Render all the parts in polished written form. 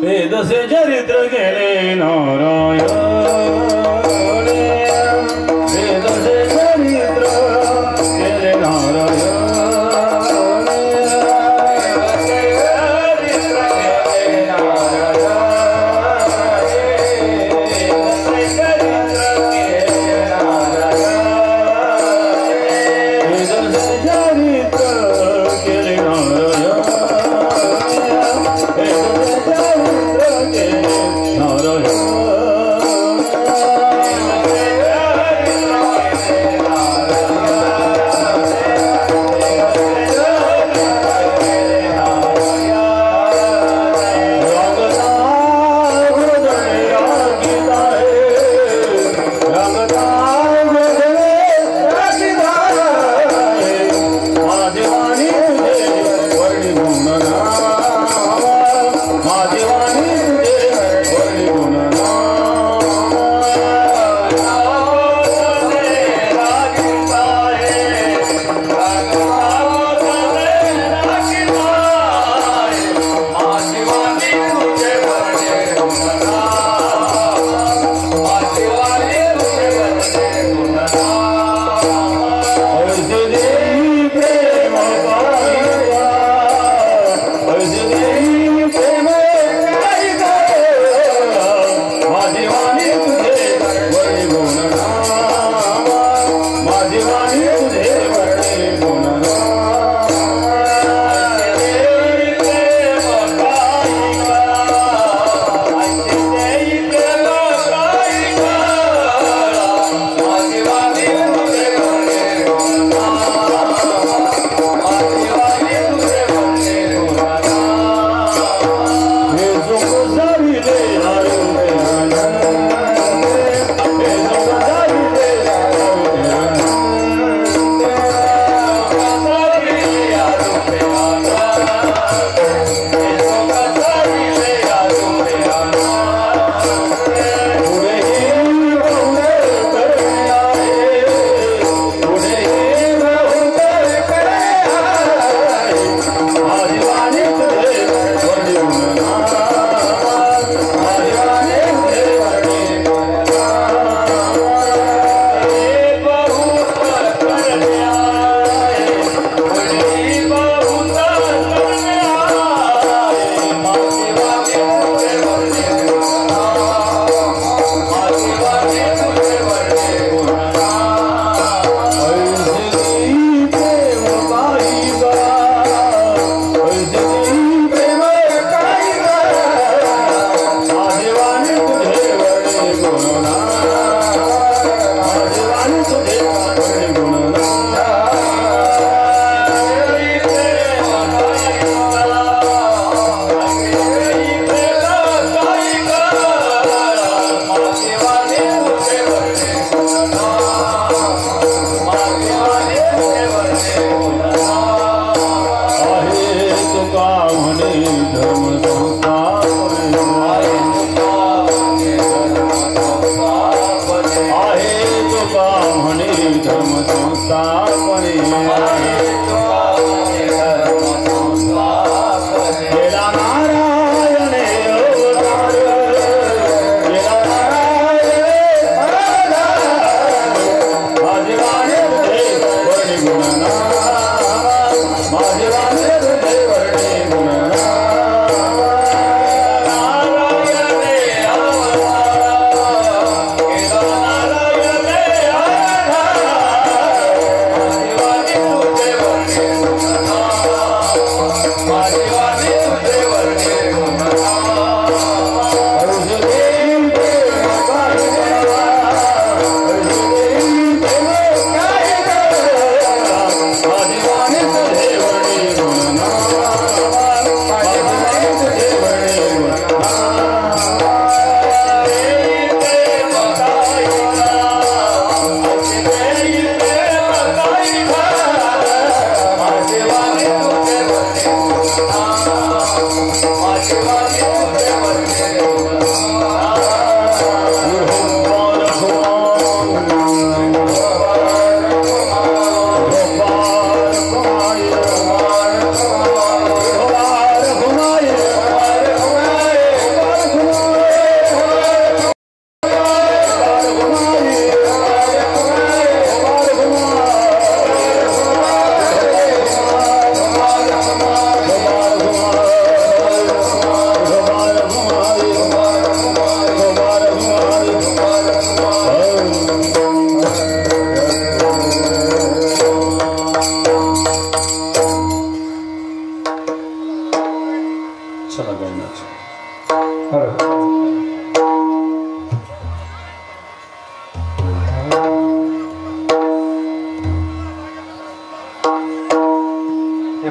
वेदसे चरित्र केले नारायण वेदसे चरित्र केले नारायण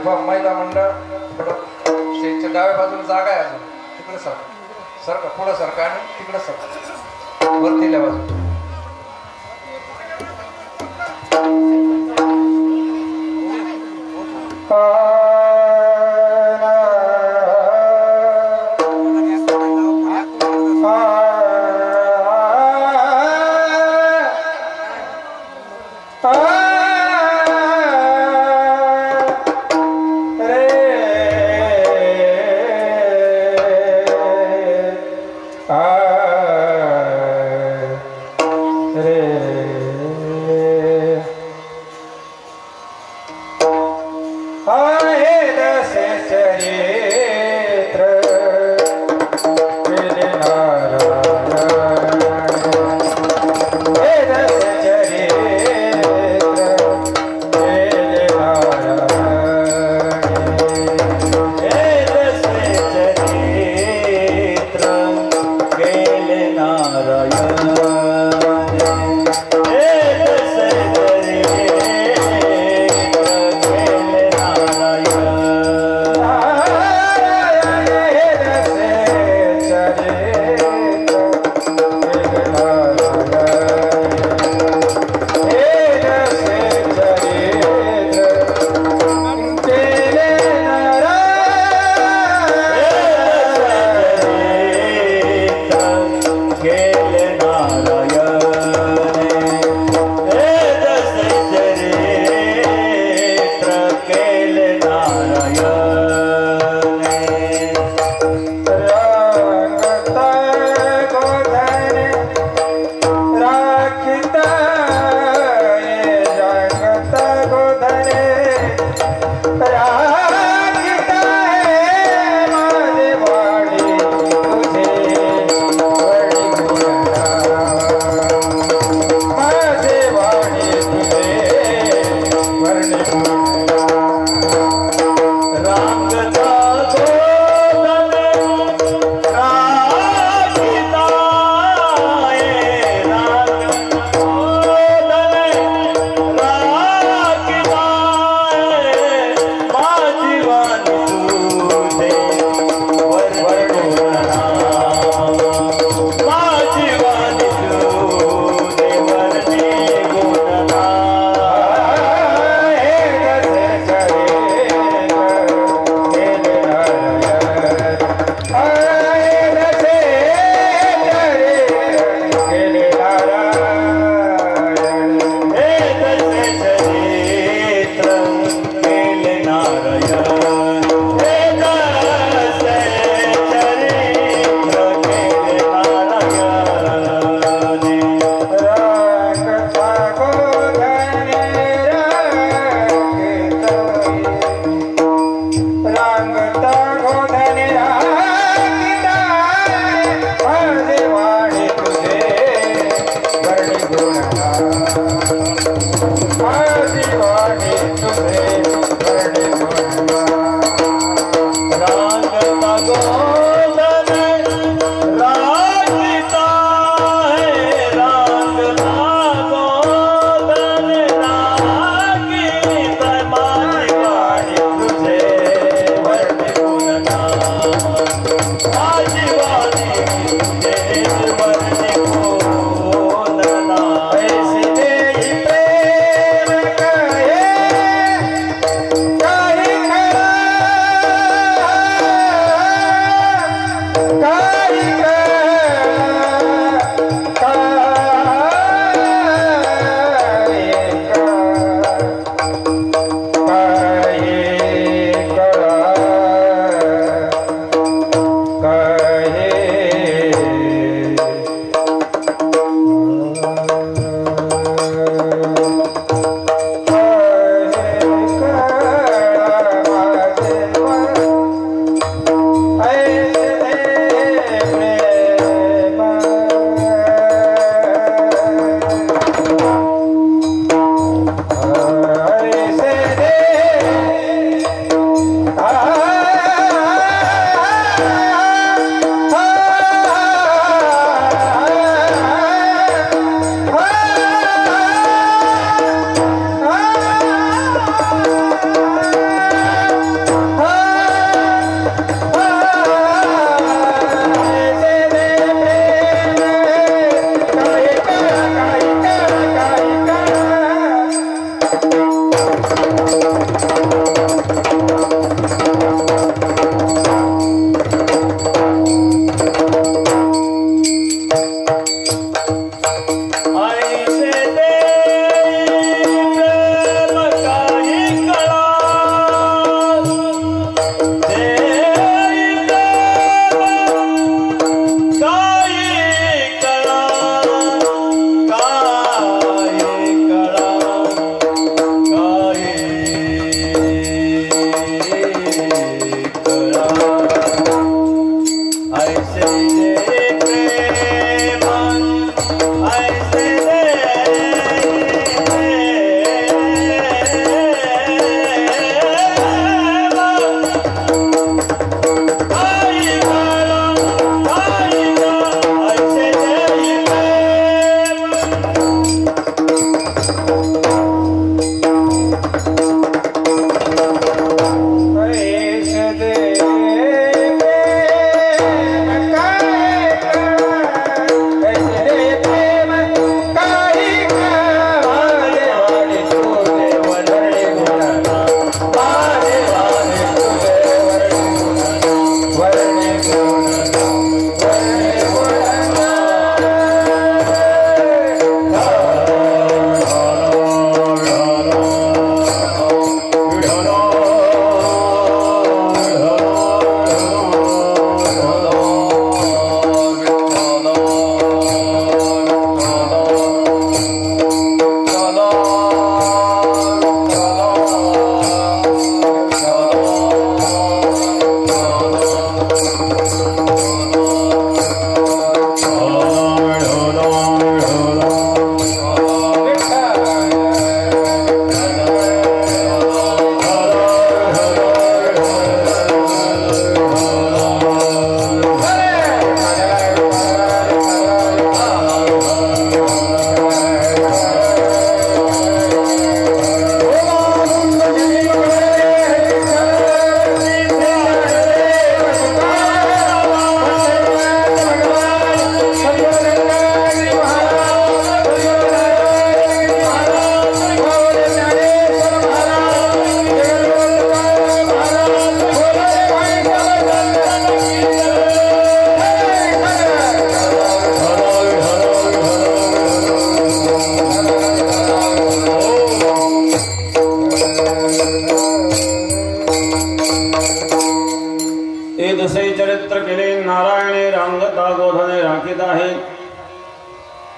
महिला मंडळ स्टेजच्या डाव्या बाजूला जागा आहे अजून तिकडे सरका पुढं सरका आणि तिकडे सरका वरतील्या बाजू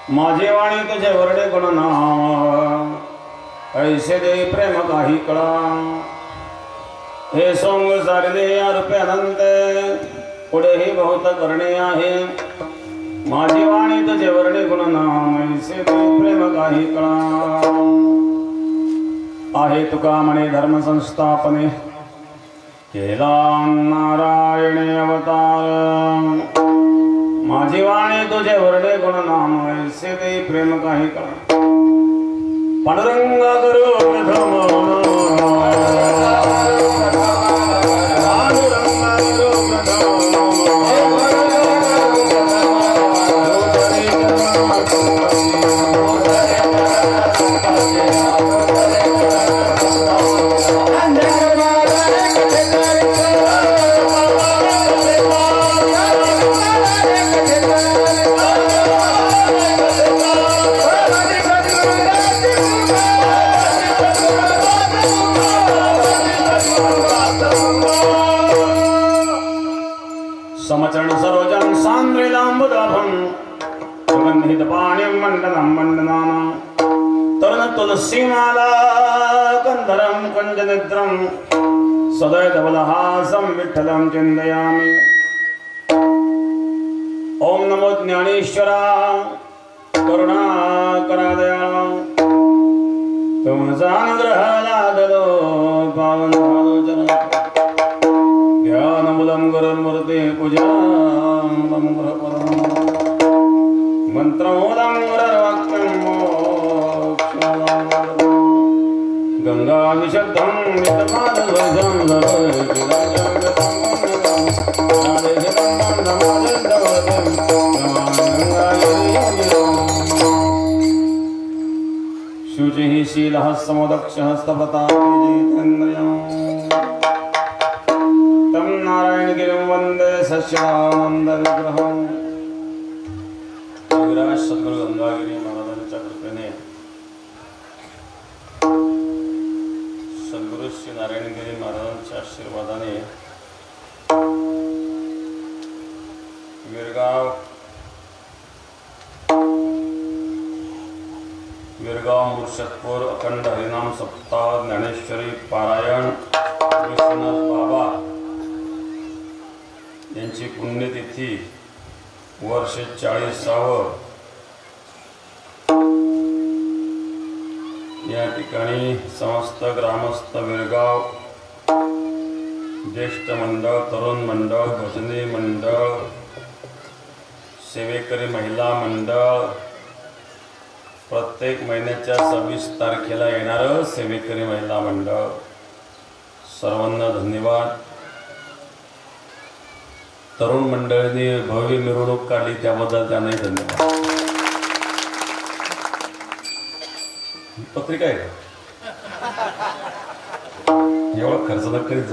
माझे वाणी तुझे वर्णे गुण नाम ऐसे दे प्रेम काही कळा हे सोंग सारले या रूपे अनंत पुढेही बहुत करणे आहे माझी वाणी तुझे वर्णे गुण नाम ऐसे दे प्रेम काही कळा आहे तुका म्हणे धर्म संस्थापने केला नारायणे अवतार माझी वाणी तुझे वर्णे गुण नाम ऐसे दे प्रेम काही कळा पांडुरंग गुरु प्रथम समचरण सरोजं सांद्रिलांबुदाभं सुगंधित पाणिं मंडनं मंडनाना तरुण तुलसीमाला कंधरं कंजनिद्रं सदैवलहासं विठ्ठलं चिन्तयामि ओम नमो ज्ञानेश्वरा करुणाकरादया तुमचा अनुग्रह लादलो पावन आलोचन ज्ञानमुदं गुरुर्मूर्ते पूजां मंत्रमूलं गुरुर्वाक्यं मोक्षदां गंगा विशुद्धं नित्यमानध्वजं शुच शुचिः शीलः समदक्षः स्तपताजितेन्द्रियम् तं नारायणगिरिं वन्दे सच्चिदानन्दविग्रहम्। योगीराज सद्गुरु गंगागिरी महाराजांच्या कृपेने सद्गुरु श्री नारायणगिरी महाराजांच्या आशीर्वादाने विरगाव मुर्शदपूर अखंड हरिनाम सप्ताह ज्ञानेश्वरी पारायण विश्वनाथ बाबा यांची पुण्यतिथी वर्ष 40वे या ठिकाणी समस्त ग्रामस्थ विरगाव ज्येष्ठ मंडळ तरुण मंडळ भजनी मंडळ सेवेकरी महिला मंडळ प्रत्येक महिन्याच्या 26 तारखेला येणारं सेवेकरी महिला मंडळ सर्वांना धन्यवाद। तरुण मंडळींनी भव्य मिरवणूक काढली त्याबद्दल त्यांनाही धन्यवाद। पत्रिका आहे एवढा खर्च न करीत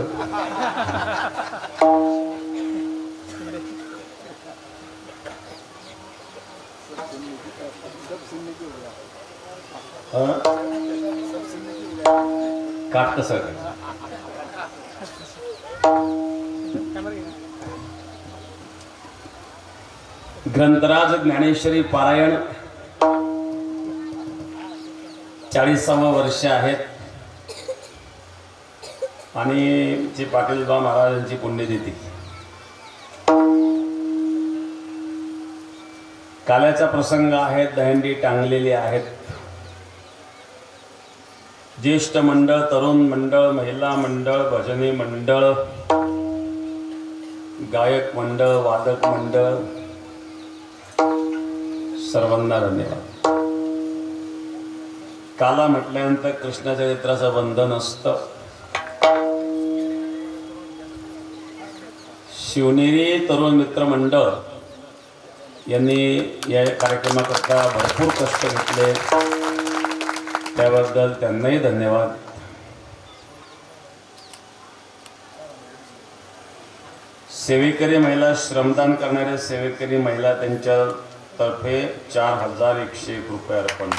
काट कसं ग्रंथराज ज्ञानेश्वरी पारायण 40वे वर्ष आहेत आणि जे पाटीलबा महाराजांची पुण्यतिथी। काल्याचा प्रसंग आहेत, दहंडी टांगलेली आहेत। ज्येष्ठ मंडळ तरुण मंडळ महिला मंडळ भजनी मंडळ गायक मंडळ वादक मंडळ सर्वांना धन्यवाद। काला म्हटल्यानंतर कृष्णाच्या चित्राचं बंधन असतं। शिवनेरी तरुण मित्र मंडळ यांनी या कार्यक्रमाकरता भरपूर कष्ट घेतले त्याबद्दल त्यांनाही धन्यवाद। सेवेकरी महिला श्रमदान करणारे सेवेकरी महिला त्यांच्या तर्फे 4101 रुपये अर्पण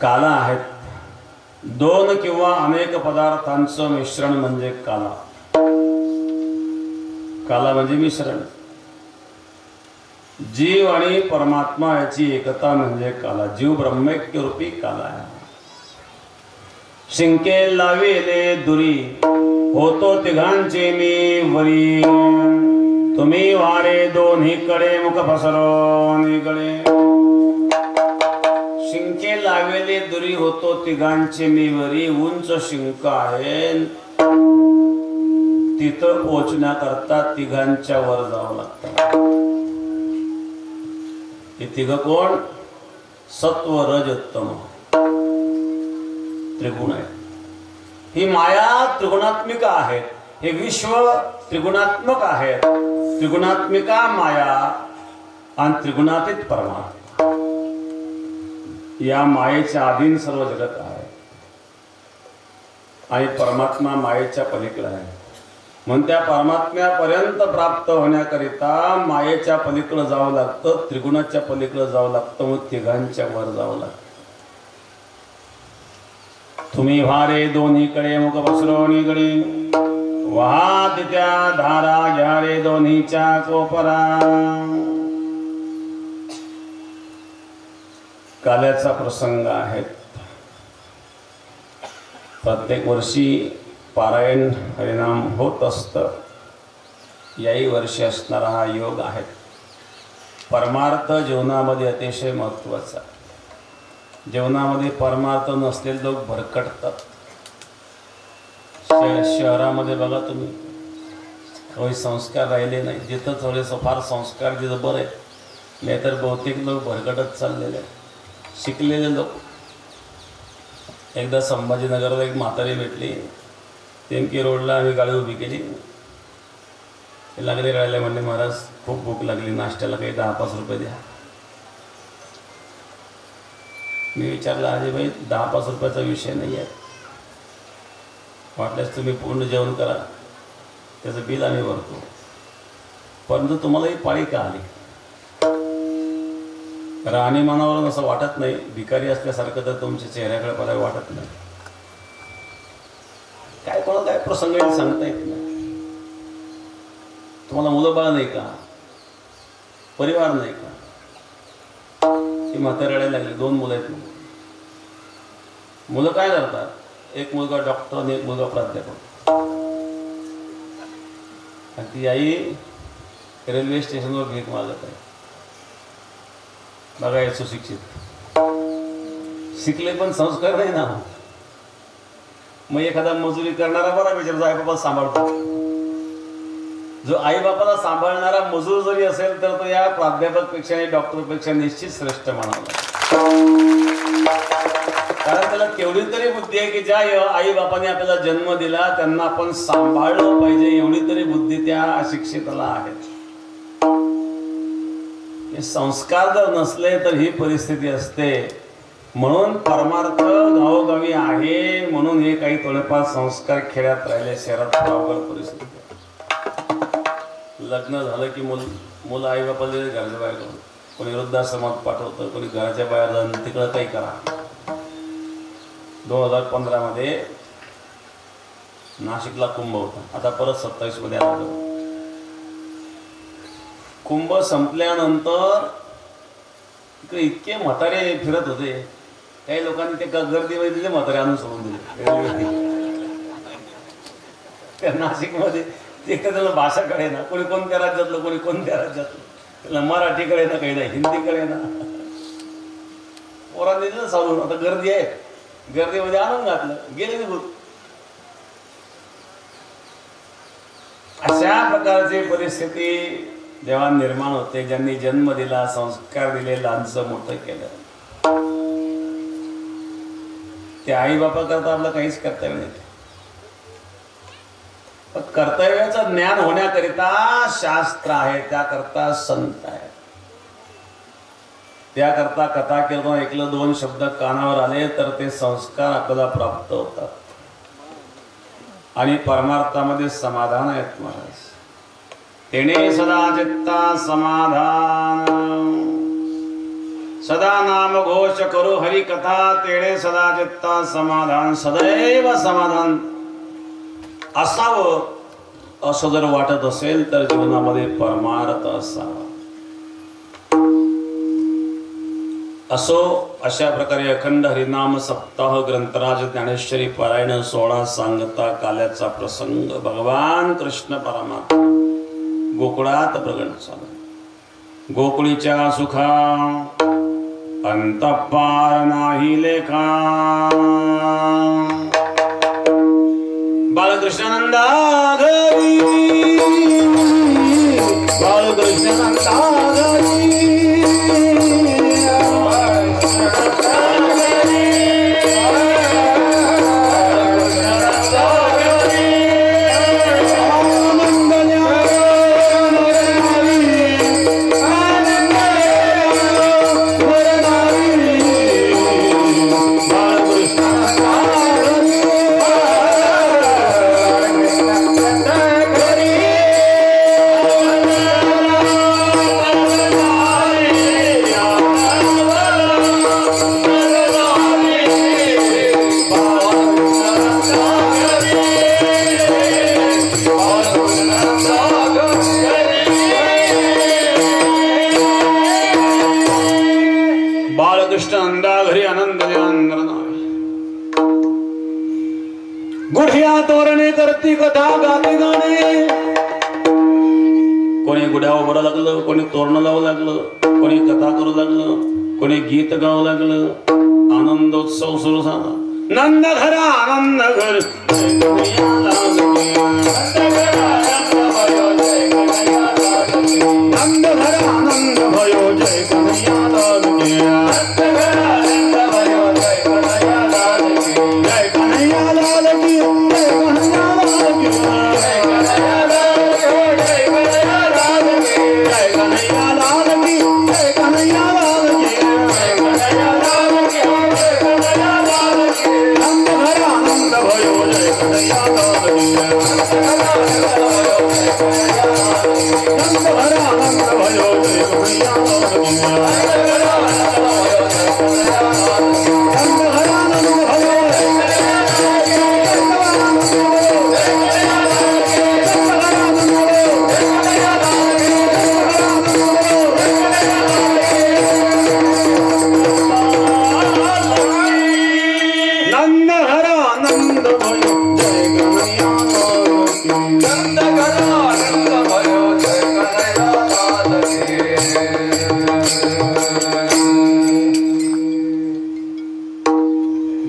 काला आहेत। 2 किंवा अनेक पदार्थांचं मिश्रण म्हणजे काला। काला म्हणजे मिश्रण। जीव आणि परमात्मा याची एकता म्हणजे काला। जीव ब्रह्मैक्य रूपी काला आहे। शिंके लाविले दुरी होतो तिघांचे मी वरी तुम्ही वारे दोन्हीकडे मुख पसरो निगळे। शिंके लावेले दुरी होतो तिघांचे मी वरी उंच शिंक आहे तिथं पोचण्याकरता तिघांच्या वर जावं लागतं। हे तिघ कोण? सत्व रज तम त्रिगुण आहे। ही माया त्रिगुणात्मिका आहे। हे विश्व त्रिगुणात्मक आहे। त्रिगुणात्मिका माया आणि त्रिगुणातीत परमात्मा। या मायेच्या अधीन सर्व जगत आहे आणि परमात्मा मायेच्या पलीकडे आहे। म्हणून त्या परमात्म्यापर्यंत प्राप्त होण्याकरिता मायेच्या पलीकडे जावं लागतं, त्रिगुणाच्या पलीकडे जावं लागतं, मग तिघांच्या वर जावं लागतं। तुम्ही भारे दोन्हीकडे मुख पसरो निगडे वाहात त्या धारा घ्या रे दोन्हीच्या कोपरा। काल्याचा प्रसंग आहे। प्रत्येक वर्षी पारायण हरिनाम होत असतं। याही वर्षी असणारा हा योग आहे। परमार्थ जीवनामध्ये अतिशय महत्त्वाचा। जीवनामध्ये परमार्थ नसलेले लोक भरकटतात। शहरामध्ये बघा तुम्ही काही संस्कार राहिले नाही। जिथं थोडेसे फार संस्कार तिथं बरं आहे, नाहीतर बहुतेक लोक भरकटत चाललेले आहेत. शिकलेले लोक. एकदा संभाजीनगरला एक म्हातारी भेटली. टेमकी रोडला आम्ही गाडी उभी केली. ते लागले राहिले म्हणले महाराज खूप भूक लागली, नाश्त्याला काही 10-5 रुपये द्या. मी विचारलं अरे भाई 10-5 रुपयाचा विषय नाही आहे, वाटल्यास तुम्ही पूर्ण जेवण करा, त्याचं बिल आम्ही भरतो. परंतु तुम्हाला ही पाळी का आली? राहणीमानावरून असं वाटत नाही, भिकारी असल्यासारखं तर तुमच्या चेहऱ्याकडे बघायला वाटत नाही. काय कोणाला काय प्रसंग येईल सांगता येत नाही. तुम्हाला मुलं बाळ नाही का? परिवार नाही का? ती म्हातारी रडायला लागली. 2 मुलं आहेत. मुलं काय करतात? एक मुलगा डॉक्टर आणि एक मुलगा प्राध्यापक. आणि ती आई रेल्वे स्टेशनवर भीक मागत आहे. बघा सुशिक्षित, शिकले पण संस्कार नाही ना. मग एखादा मजुरी करणारा बरा विचार आई बाबा सांभाळतो. जो आई बापाला सांभाळणारा मजूर जरी असेल तर तो या प्राध्यापकपेक्षा आणि डॉक्टरपेक्षा निश्चित श्रेष्ठ म्हणाला. कारण त्याला तेवढी तरी बुद्धी आहे की ज्या आई बापाने आपल्याला जन्म दिला त्यांना आपण सांभाळलं पाहिजे, एवढी तरी बुद्धी त्या अशिक्षिताला आहे. हे संस्कार जर नसले तर ही परिस्थिती असते. म्हणून परमार्थ गावोगावी आहे, म्हणून हे काही थोडेफार संस्कार खेड्यात राहिले, शहरात अवघड परिस्थिती. लग्न झालं की मुलं आई बापाला घराच्या बाहेर करून, कोणी वृद्धाश्रमात पाठवतं, कोणी घराच्या बाहेर जाऊन तिकडं काही करा. 2015 मध्ये नाशिकला कुंभ होता. आता परत 27 मध्ये आला. कुंभ संपल्यानंतर इकडे इतके म्हातारे फिरत होते. काही लोकांनी ते गर्दीमध्ये दिले, म्हातारे आणून सोडून दिले. त्या नाशिकमध्ये ते त्याला भाषा कळे ना, कोणी कोणत्या राज्यातलं, कोणी कोणत्या राज्यातलं, त्याला मराठी कळे ना, काही ना हिंदी कळे ना. पोरांनी दिलं चालून. आता गर्दी आहे, गर्दीमध्ये आणून घातलं, गेले निघून. अशा प्रकारची परिस्थिती जेव्हा निर्माण होते, ज्यांनी जन्म दिला, संस्कार दिले, लहानचं मोठं केलं, ते आई बापा करता आपलं काहीच कर्तव्य नाही. कर्तव्याचं ज्ञान होण्याकरिता शास्त्र आहे, त्याकरता संत आहे, त्याकरता कथा कीर्तन ऐकलं, 2 शब्द कानावर आले तर ते संस्कार आपल्याला प्राप्त होतात आणि परमार्थामध्ये समाधान आहेत. महाराज तेणे सदा चित्ता समाधान, सदा नाम घोष करू हरी कथा, तेणे सदा चित्ता समाधान, सदैव समाधान असावं असं जर वाटत असेल तर जीवनामध्ये परमार्थ असावा. असो अशा प्रकारे अखंड हरिनाम सप्ताह ग्रंथराज ज्ञानेश्वरी पारायण 16 सांगता काल्याचा प्रसंग भगवान कृष्ण परमात्मा गोकुळात प्रगट झाला. गोकुळीच्या सुखा अंतपार नाही लेखा. बालकृष्णानंदा घरी, बालकृष्णानंदा घरी, गुढिया तोरणे करती कथा गाती गाणे. कोणी गुढ्या उभं लागलं, कोणी तोरण लावू लागलं, कोणी कथा करू लागलं, कोणी गीत गावं लागलं. आनंदोत्सव सुरू झाला. नंद घर आनंद घर, नंद घर आनंद भयो जय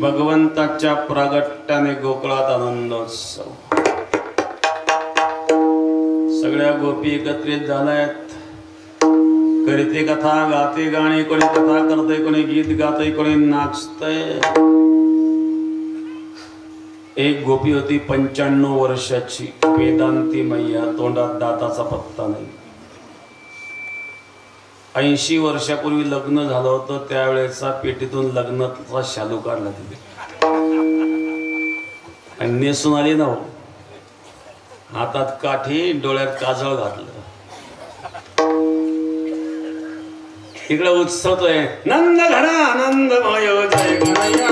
भगवंताच्या प्रागट्याने गोकुळात आनंदोत्सव. सगळ्या गोपी एकत्रित झाल्यात. करीते कथा, गाते गाणी, कोणी कथा करते, कोणी गीत गाते, कोणी नाचतय. एक गोपी होती 95 वर्षाची, वेदांती मैया. तोंडात दाताचा पत्ता नाही. 80 वर्षापूर्वी लग्न झालं होतं. त्यावेळेचा पेटीतून लग्नाचा शालू काढला तिथे आणि नेसून आली ना. हातात काठी, डोळ्यात काजळ घातलं. इकडे उत्सव आहे. नंद घरा आनंद भयो जय कन्हैया.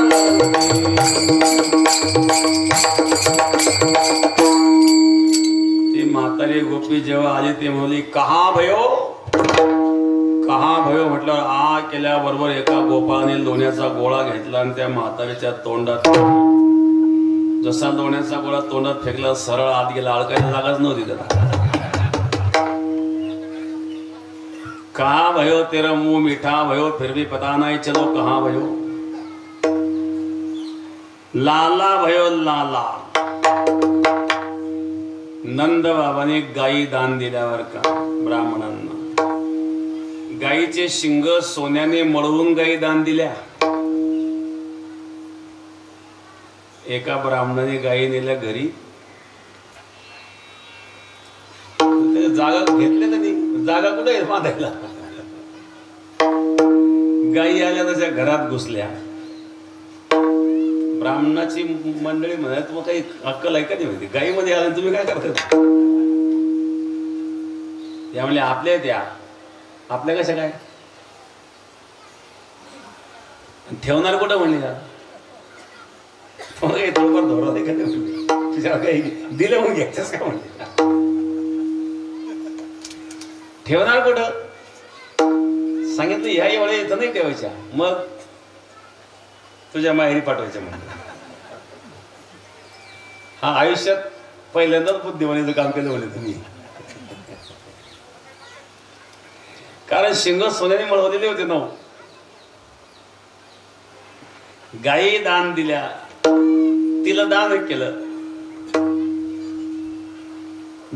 ती म्हातारी गोपी जेव्हा आली ती म्हणली कहा भयो. कहा भयो म्हटल्यावर आ केल्याबरोबर एका गोपाळाने लोण्याचा गोळा घेतला आणि त्या म्हातारीच्या तोंडात, जसा लोण्याचा गोळा तोंडात फेकला सरळ आत गेला. अडकायला जागाच नव्हती त्याला. कहा भयो तेरा मुंह मीठा भयो फिर भी पता नहीं चलो कहा भयो. लाला भयो लाला. नंद बाबाने गायी दान दिल्यावर का ब्राह्मणांना गायीचे शिंग सोन्याने मळवून गायी दान दिल्या. एका ब्राह्मणाने गायी नेल्या घरी. जागा घेतल्या त्यांनी. जागा कुठे आहे बांधायला. गायी आल्या तशा घरात घुसल्या. ब्राह्मणाची मंडळी म्हणा तुम्हाला काही अक्कल आहे का नाही माहिती. गायीमध्ये आल्या तुम्ही काय करता. त्यामुळे आपल्या त्या आपल्या कशा काय ठेवणार कुठं म्हणले का थोडंफार धोरण आहे का तुझ्या काही दिलं मग घ्यायचंच का म्हणले. ठेवणार कुठं सांगितलं. ह्या एवढ्या इथं नाही ठेवायच्या. मग तुझ्या माहेरी पाठवायच्या म्हणलं. हा आयुष्यात पहिल्यांदाच बुद्धिमानीचं काम केलं म्हणे तुम्ही. कारण शिंग सोन्याने मळवलेले होते ना. गायी दान दिल्या. तिला दान केलं.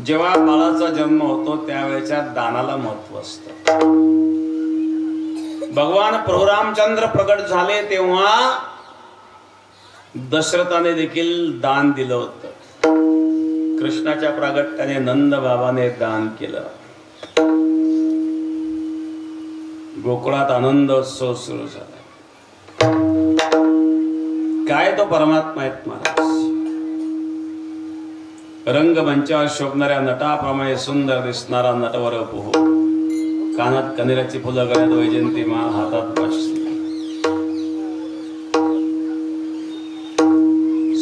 जेव्हा बाळाचा जन्म होतो त्यावेळेच्या दानाला महत्व असतं. भगवान प्रभू रामचंद्र प्रकट झाले तेव्हा दशरथाने देखील दान दिलं होतं. कृष्णाच्या प्रागट्याने नंद बाबाने दान केलं. गोकुळात आनंदोत्सव सुरू झाला. काय तो परमात्मा आहेत महाराज. रंगमंचावर शोभणाऱ्या नटाप्रमाणे सुंदर दिसणारा नटवर पोह. कानात कनेराची फुलं, गळ्यात वैजयंती माळ, हातात बसली.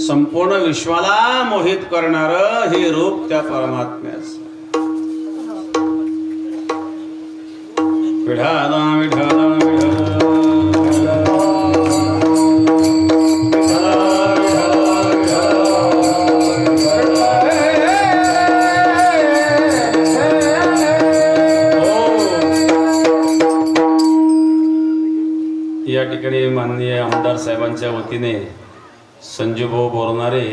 संपूर्ण विश्वाला मोहित करणार हे रूप त्या परमात्म्याचं. विठाला विठाला विठाला या ठिकाणी माननीय आमदार साहेबांच्या वतीने संजूभाऊ बोरणारे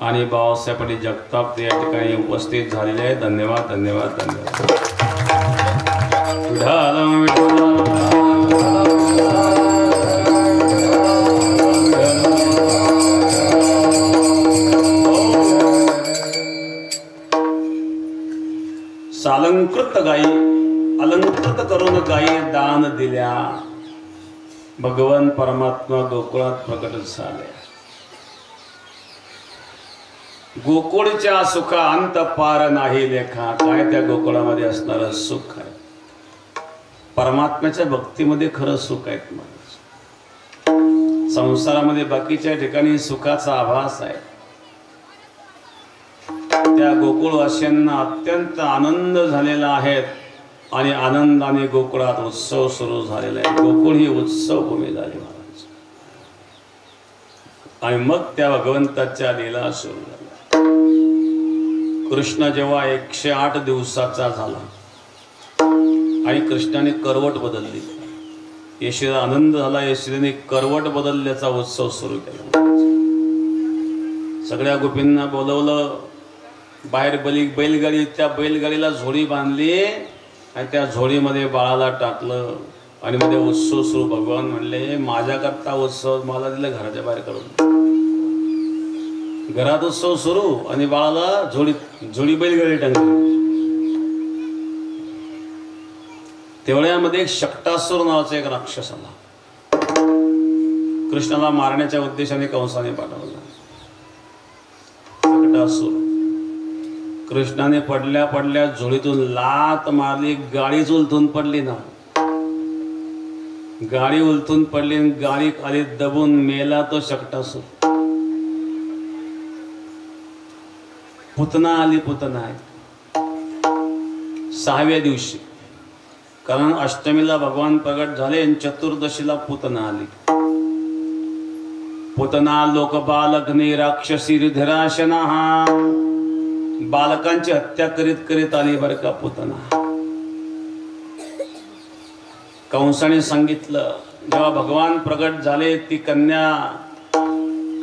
आणि बाबासाहेब पाटील जगताप या ठिकाणी उपस्थित झालेले आहेत. धन्यवाद धन्यवाद धन्यवाद. विठाला विठाला भगवान परमात्मा गोकुळात प्रकट झाले. गोकुळच्या सुखा अंत पार नाही लेखा. काय त्या गोकुळामध्ये असणारं सुख आहे. परमात्म्याच्या भक्तीमध्ये खरं सुख आहे. संसारामध्ये बाकीच्या ठिकाणी सुखाचा आभास आहे. त्या गोकुळवासियांना अत्यंत आनंद झालेला आहे आणि आनंदाने गोकुळात उत्सव सुरू झालेला आहे. गोकुळ ही उत्सव भूमी झाली महाराज. आणि मग त्या भगवंताच्या लीला सुरू झाल्या. कृष्ण जेव्हा 108 दिवसाचा झाला आणि कृष्णाने करवट बदलली, यशोदा आनंद झाला. यशोदेने करवट बदलल्याचा उत्सव सुरू केला. सगळ्या गोपींना बोलवलं. बाहेर बैलगाडी, त्या बैलगाडीला झोळी बांधली आणि त्या झोळीमध्ये बाळाला टाकलं आणि मध्ये उत्सव सुरू. भगवान म्हणले माझ्याकरता उत्सव मला दिलं घराच्या बाहेर काढून. घरात उत्सव सुरू आणि बाळाला झोळी बैलगाडी टाकली. तेवढ्यामध्ये एक शक्टासूर नावाचा एक राक्षस आला. कृष्णाला मारण्याच्या उद्देशाने कंसाने पाठवला. शक्टासूर कृष्णाने पडल्या पडल्या झोळीतून लात मारली. गाडीच उलथून पडली ना. गाडी उलथून पडली आणि गाडी खाली दबून मेला तो शक्टासूर. पुतना आली. पुतना आहे 6व्या दिवशी, कारण अष्टमीला भगवान प्रगट झाले आणि चतुर्दशीला पुतना आली. पुतना लोकबालग्नी राक्षसी रुधिराशना. बालकांची हत्या करीत करीत आली बरं का पुतना. कंसाने सांगितलं. जेव्हा भगवान प्रगट झाले ती कन्या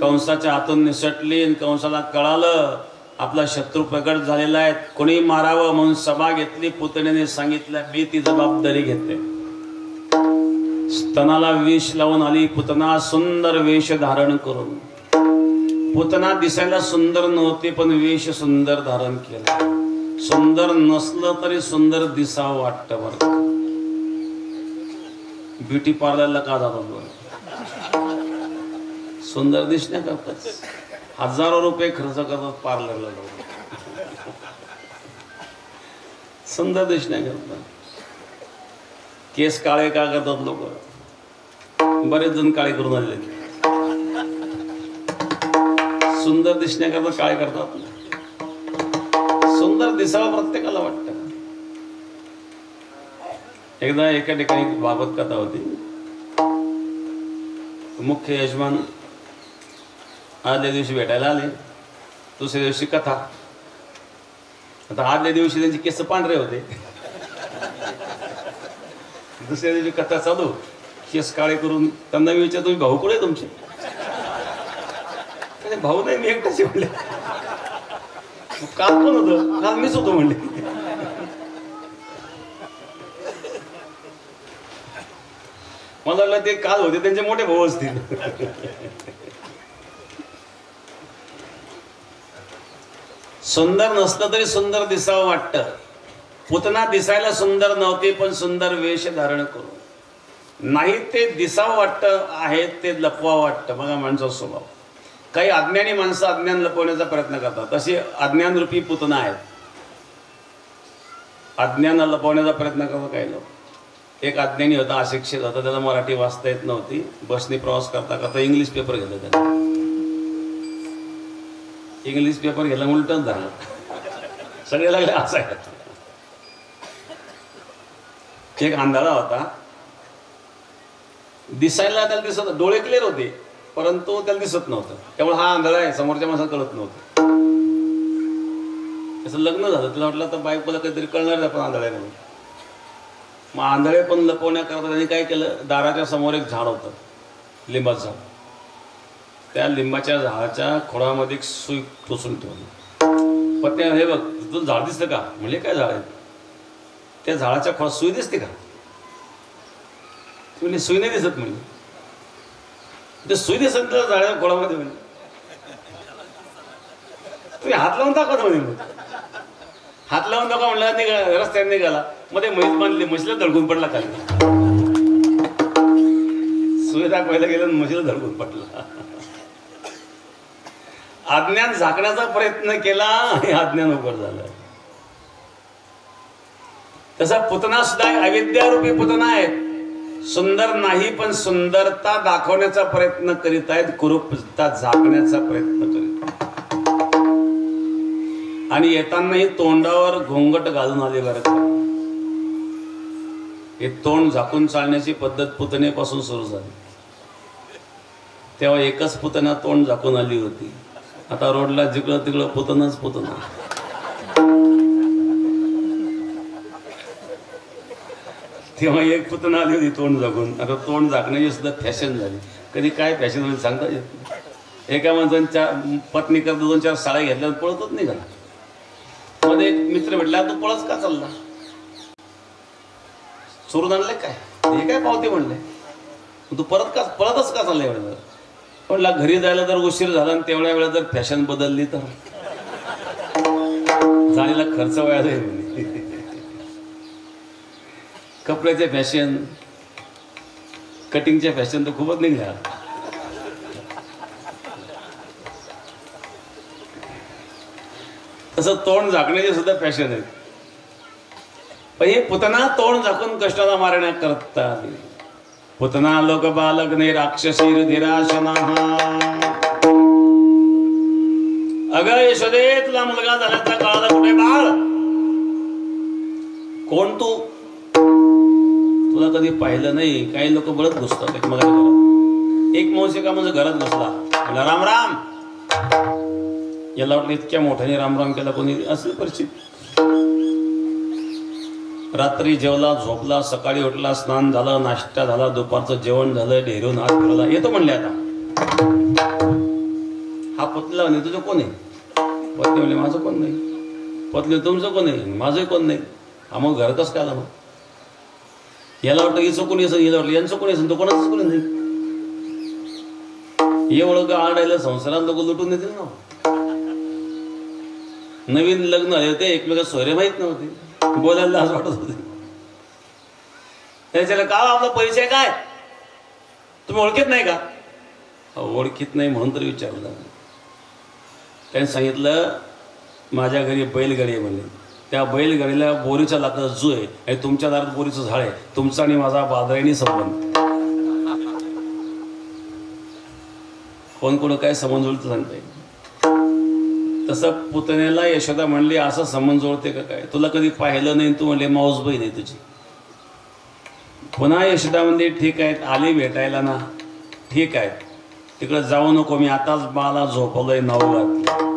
कंसाच्या हातून निसटली आणि कंसाला कळालं आपला शत्रू प्रकट झालेला आहे, कोणी मारावं म्हणून सभा घेतली. पुतण्याने सांगितलं मी ती जबाबदारी घेते. स्तनाला विष लावून आली पुतना सुंदर वेश धारण करून. पुतना दिसायला सुंदर नव्हती पण वेश सुंदर धारण केला. सुंदर नसलं तरी सुंदर दिसावं वाटतं बरं. ब्युटी पार्लरला का जातो? सुंदर दिसण्याकरताच हजारो रुपये खर्च करतात पार्लरला जाऊन. सुंदर दिसण्याकरता. केस काळे का करतात लोक? बरेच जण काळे करून आलेले. सुंदर दिसण्याकरता काळे करतात. सुंदर दिसावं प्रत्येकाला वाटतं. एकदा एका ठिकाणी भागवत कथा होती. मुख्य यजमान आदल्या दिवशी भेटायला आले. दुसऱ्या दिवशी कथा. आता आदल्या दिवशी त्यांचे केस पांढरे होते. दुसऱ्या दिवशी कथा चालू, केस काळे करून त्यांना मी विचारतो तुम्ही भाऊ कुठे तुमचे? भाऊ नाही मी एकटाच म्हणले. काल कोण होतं? काल मीच होतो म्हणले. मला वाटलं ते काल होते त्यांचे मोठे भाऊ असतील. सुंदर नसलं तरी सुंदर दिसावं वाटतं. पुतना दिसायला सुंदर नव्हते पण सुंदर वेश धारण करून. नाही ते दिसावं वाटतं आहे ते लपवावं वाटतं. बघा माणसाचा स्वभाव. काही अज्ञानी माणसं अज्ञान लपवण्याचा प्रयत्न करतात. तशी अज्ञानरूपी पुतना आहेत. अज्ञान लपवण्याचा प्रयत्न करतात काही लोक. एक अज्ञानी होता, अशिक्षित होता, त्याला मराठी वाचता येत नव्हती. बसने प्रवास करता करता इंग्लिश पेपर घेतला त्याने. इंग्लिश पेपर घ्यायला उलटच झालं. सगळे लागले हसायला. एक आंधळा होता. दिसायला त्याला दिसत, डोळे क्लिअर होते परंतु त्याला दिसत नव्हतं. त्यामुळे हा आंधळा आहे समोरच्या माणसाला कळत नव्हतं. त्याचं लग्न झालं. त्याला वाटलं तर बायकोला काहीतरी कळणार आपण आंधळा आहे म्हणून. मग आंधळे पण लपवण्याकरता त्यांनी काय केलं, दाराच्या समोर एक झाड होतं, लिंबाचं झाड. त्या लिंबाच्या झाडाच्या खोडामध्ये एक सुई टोचून ठेवली. पण त्या हे बघ तुझं झाड दिसतं का? म्हणजे काय झाड आहे? त्या झाडाच्या खोडात सुई दिसते का? म्हणजे सुई नाही दिसत. म्हणजे ते सुई दिसत तर झाडाच्या खोडामध्ये म्हणजे तुम्ही हात लावून दाखवत म्हणजे हात लावून दाखवा म्हणलं निघा रस्त्याने निघाला. मध्ये म्हैस बांधली, म्हशीला धडकून पडला खाली. सुई दाखवायला गेलं आणि म्हशीला धडकून पडला. अज्ञान झाकण्याचा प्रयत्न केला आणि अज्ञान उघड झालं. तसा पुतना सुद्धा अविद्यारूपी पुतना आहेत. सुंदर नाही पण सुंदरता दाखवण्याचा प्रयत्न करीत आहेत, कुरूपता झाकण्याचा प्रयत्न करीत आहेत. आणि येतानाही तोंडावर घोंगट घालून आले बरं का. हे तोंड झाकून चालण्याची पद्धत पुतनेपासून सुरू झाली. तेव्हा एकच पुतना तोंड झाकून आली होती. आता रोडला जिकडं तिकडं पुतनाच पुतना. तेव्हा एक पुतना आली होती तोंड झाकून. आता तोंड झाकण्याची सुद्धा फॅशन झाली. कधी काय फॅशन झाली सांगता येत नाही. एका माणसाने पत्नी करता 2-4 साड्या घेतल्या पळतच नाही का. मध्ये एक मित्र म्हटला, तू पळच का चालला, चोरून आणले काय, हे काय पावते म्हणले, तू पळतच का चाललंय एवढं. म्हणला घरी जायला जर उशीर झाला आणि तेवढ्या वेळा जर फॅशन बदलली तर झालेला खर्च वाया जाईल म्हणे. कपड्याचे फॅशन, कटिंगचे फॅशन तर खूपच निघाल्या. तसं तोंड झाकण्याचे सुद्धा फॅशन आहे. पण हे पुतना तोंड झाकून कृष्णाला मारण्या करतात. पुतना लोक बालक ने राक्षसी रुधिराशना. अगं यशोदे, तुला मुलगा झाल्याचा काळाला कुठे बाळ, कोण तू, तुला कधी पाहिलं नाही. काही लोक बळत घुसतात एकमेकाच्या घरात. एक मावशी का म्हणजे घरात घुसला, म्हणला राम राम. याला वाटलं इतक्या मोठ्याने रामराम केला कोणी, असली परिस्थिती. रात्री जेवला, झोपला, सकाळी उठला, स्नान झालं, नाश्ता झाला, दुपारचं जेवण झालं, ढेरून हात फिरवला, येतो म्हणले. आता हा पत्नीला म्हणे, तुझं कोण आहे. पत्नी म्हणले, माझं कोण नाही. पत्नी, तुमचं कोण आहे. माझं कोण नाही. हा मग घर कसं काय आला. मग याला वाटतं हिचं कोणी असेल, याला वाटलं यांचं कोणी असेल, तो कोणाचंच कोणी नाही. एवढं का आडायला संसारात लोक लुटून देतील ना. नवीन लग्न झाले होते, एकमेकात सोयरे माहीत नव्हते, बोलायला लाज वाटत होते. त्याच्याला का आपला परिचय काय, तुम्ही ओळखीत नाही का. ओळखीत नाही म्हणून तरी विचारलं. त्याने सांगितलं, माझ्या घरी बैलगाडी आहे म्हणले. त्या बैलगाडीला बोरीच्या लाकडाचा जू आहे आणि तुमच्या दारात बोरीचं झाड आहे. तुमचा आणि माझा बादरायणी संबंध. कोण कोण काय संबंध जुळतं सांगता येईल. तसं पुतण्याला यशोदा म्हणली, असं संबंध जोडते का काय, तुला कधी पाहिलं नाही. तू म्हणले माऊस बहीण आहे तुझी. पुन्हा यशोदा म्हणली, ठीक आहे, आली भेटायला ना, ठीक आहे, तिकडे जाऊ नको, मी आताच बाळाला झोपवलंय. नाव घातलं.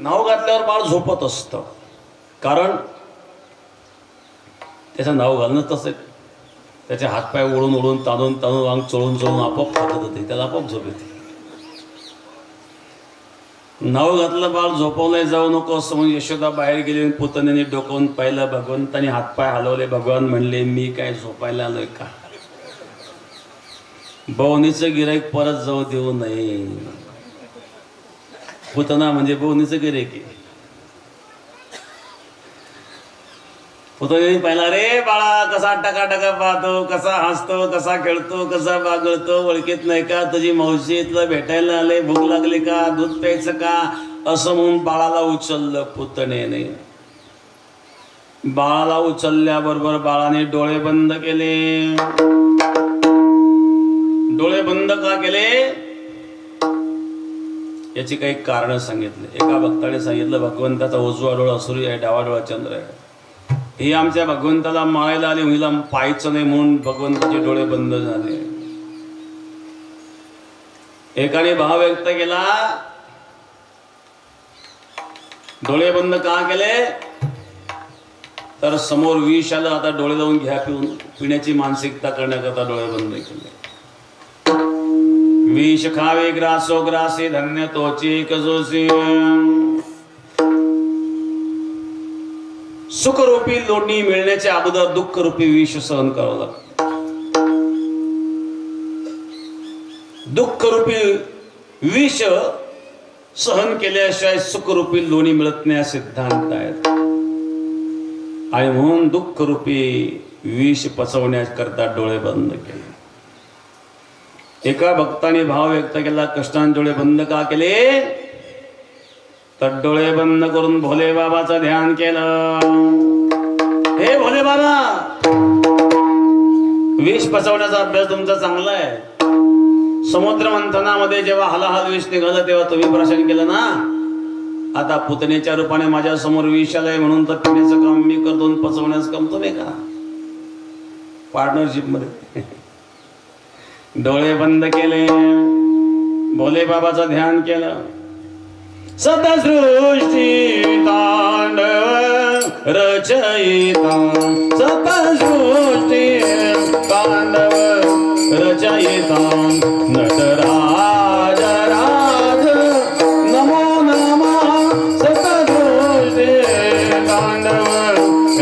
नाव घातल्यावर बाळ झोपत असतं, कारण त्याचं नाव घालणं तसं. त्याचे हातपाय ओढून ओढून, ताणून ताणून, अंग चोळून चोळून आपोआप खात होते, त्याला आपोआप झोप येते. नाव घातलं, बाळ झोपवलंय, जाऊ नको असं म्हणून यशोदा बाहेर गेली. पुतण्याने डोकावून पाहिलं, भगवंताने हातपाय हलवले. भगवान म्हणले, मी काय झोपायला आलोय का. बवणीचं गिराईक परत जाऊ देऊ नये. पुतना म्हणजे बवणीचं गिराईक. पुतण्याने पाहिला, रे बाळा कसा टका टका पाहतो, कसा हसतो, कसा खेळतो, कसा बागळतो, ओळखीत नाही का तुझी मावशी, तुला भेटायला आले, भूक लागली का, दूध प्यायचं का, असं म्हणून बाळाला उचललं पुतण्याने. बाळाला उचलल्याबरोबर बाळाने डोळे बंद केले. डोळे बंद का केले याची काही कारण सांगितले. एका भक्ताने सांगितलं, भगवंताचा उजवा डोळा सूर्य आहे, डावा डोळा चंद्र आहे. ही आमच्या भगवंताला मारायला आली, हिला पाहायचं नाही म्हणून भगवंताचे डोळे बंद झाले. एकाने भाव व्यक्त केला, डोळे बंद का केले तर समोर विष आलं, आता डोळे लावून घ्या, पिण्याची मानसिकता करण्याकरता डोळे बंद केले. विष खावे ग्रासो ग्रासे धन्य तोचे कजोसे. सुखरूपी लोणी मिळण्याच्या अगोदर दुःखरूपी विष सहन करावं लागतं. दुःखरूपी विष सहन केल्याशिवाय सुखरूपी लोणी मिळत नाही असे सिद्धांत आहेत. आणि म्हणून दुःखरूपी विष पचवण्याकरता डोळे बंद केले. एका भक्ताने भाव व्यक्त केला, कृष्णाने डोळे बंद का केले? तर डोळे बंद करून भोले बाबाचं ध्यान केलं. हे भोले बाबा, विष पचवण्याचा अभ्यास तुमचा चांगला आहे. समुद्र मंथनामध्ये जेव्हा हलाहल विष निघालं तेव्हा तुम्ही प्रशासन केलं ना. आता पुतणेच्या रूपाने माझ्या समोर विष आलंय म्हणून तर पिण्याचं काम मी करतो, पचवण्याचं काम तुम्ही करा पार्टनरशिप मध्ये. डोळे बंद केले, भोले बाबाचं ध्यान केलं. सतसृष्टी तांडव रचयिता, सतसृष्टी तांडव रचयिता, नटराज राज नमो नमः. सतसृष्टी तांडव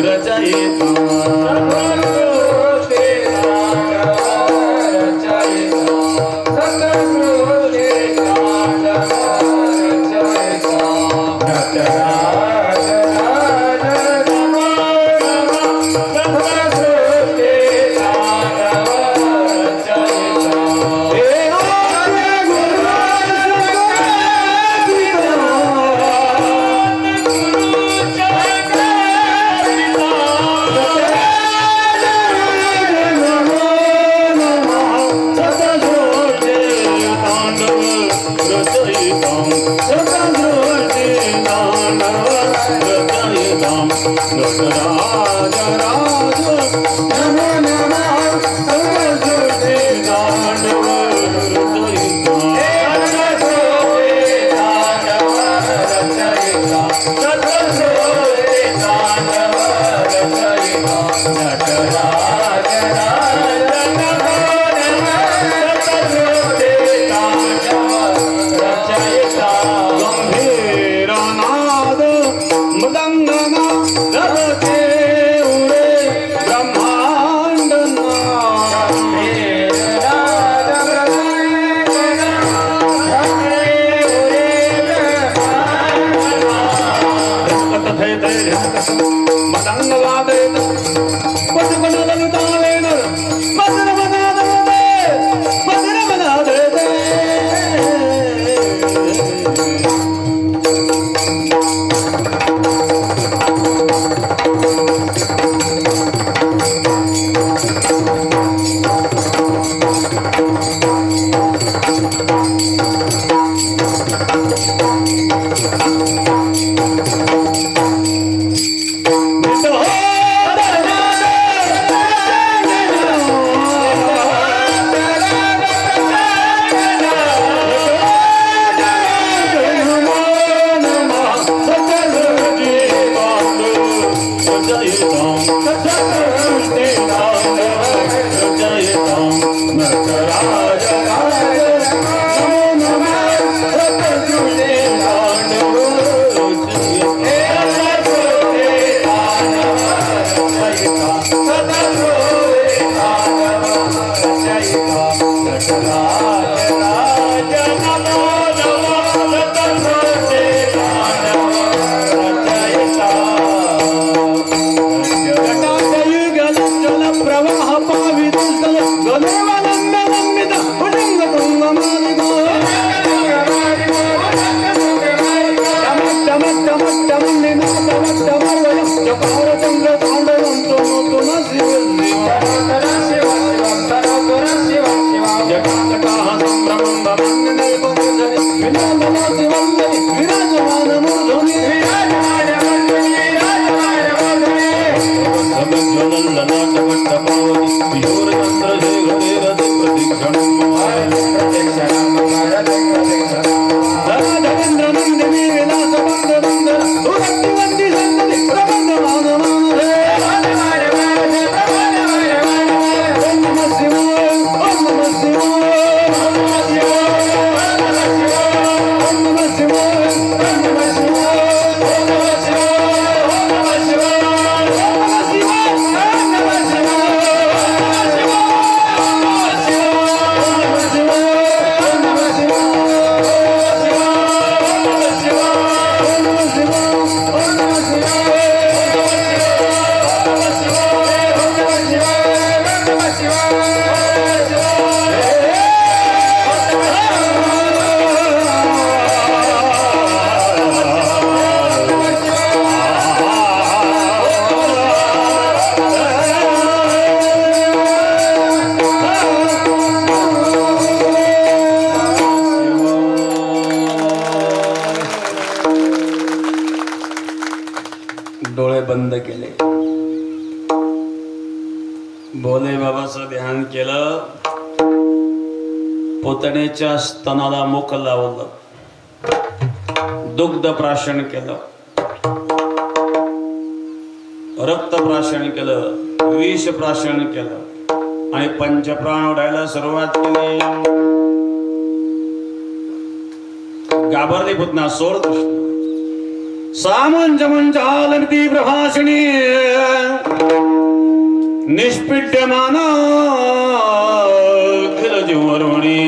रचयिता, शिव शिव शिव शिव शिव शिव शिव शिव पुतणेच्या स्तनाला मुख लावलं, दुग्ध प्राशन केलं, रक्त प्राशन केलं, विष प्राशन केलं आणि पंचप्राण ओढायला सुरुवात केली. घाबरली पुतना, सोड कृष्ण. सामंजमंजालती प्रभाषणी निष्पीड्यमाना किल जीवरुणी.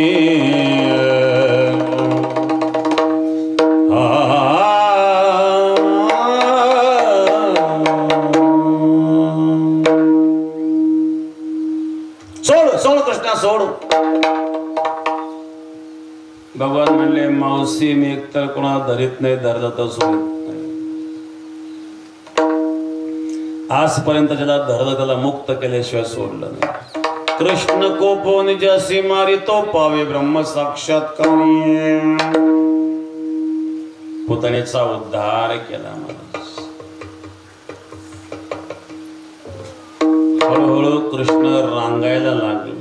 सोड सोड कृष्णा सोड. भगवान म्हणले मावशी मी एकतर कोणाला धरीत नाही, धरलं तर सोडित नाही. आजपर्यंत ज्याला धरलं त्याला मुक्त केल्याशिवाय सोडलं नाही. कृष्ण कोपो निजसी मारी तो पावे ब्रह्म साक्षात्कारी. पुतणेचा उद्धार केला मला. हळूहळू कृष्ण रांगायला लागले.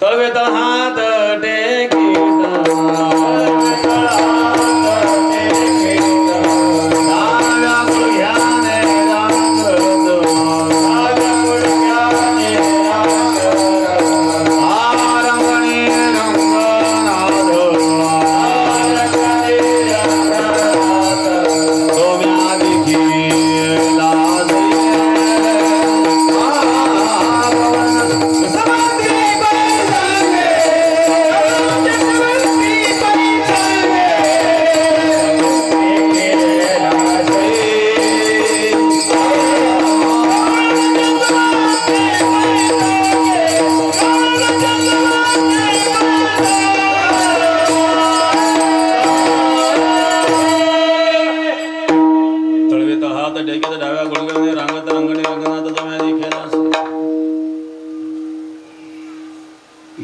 तळवेत हात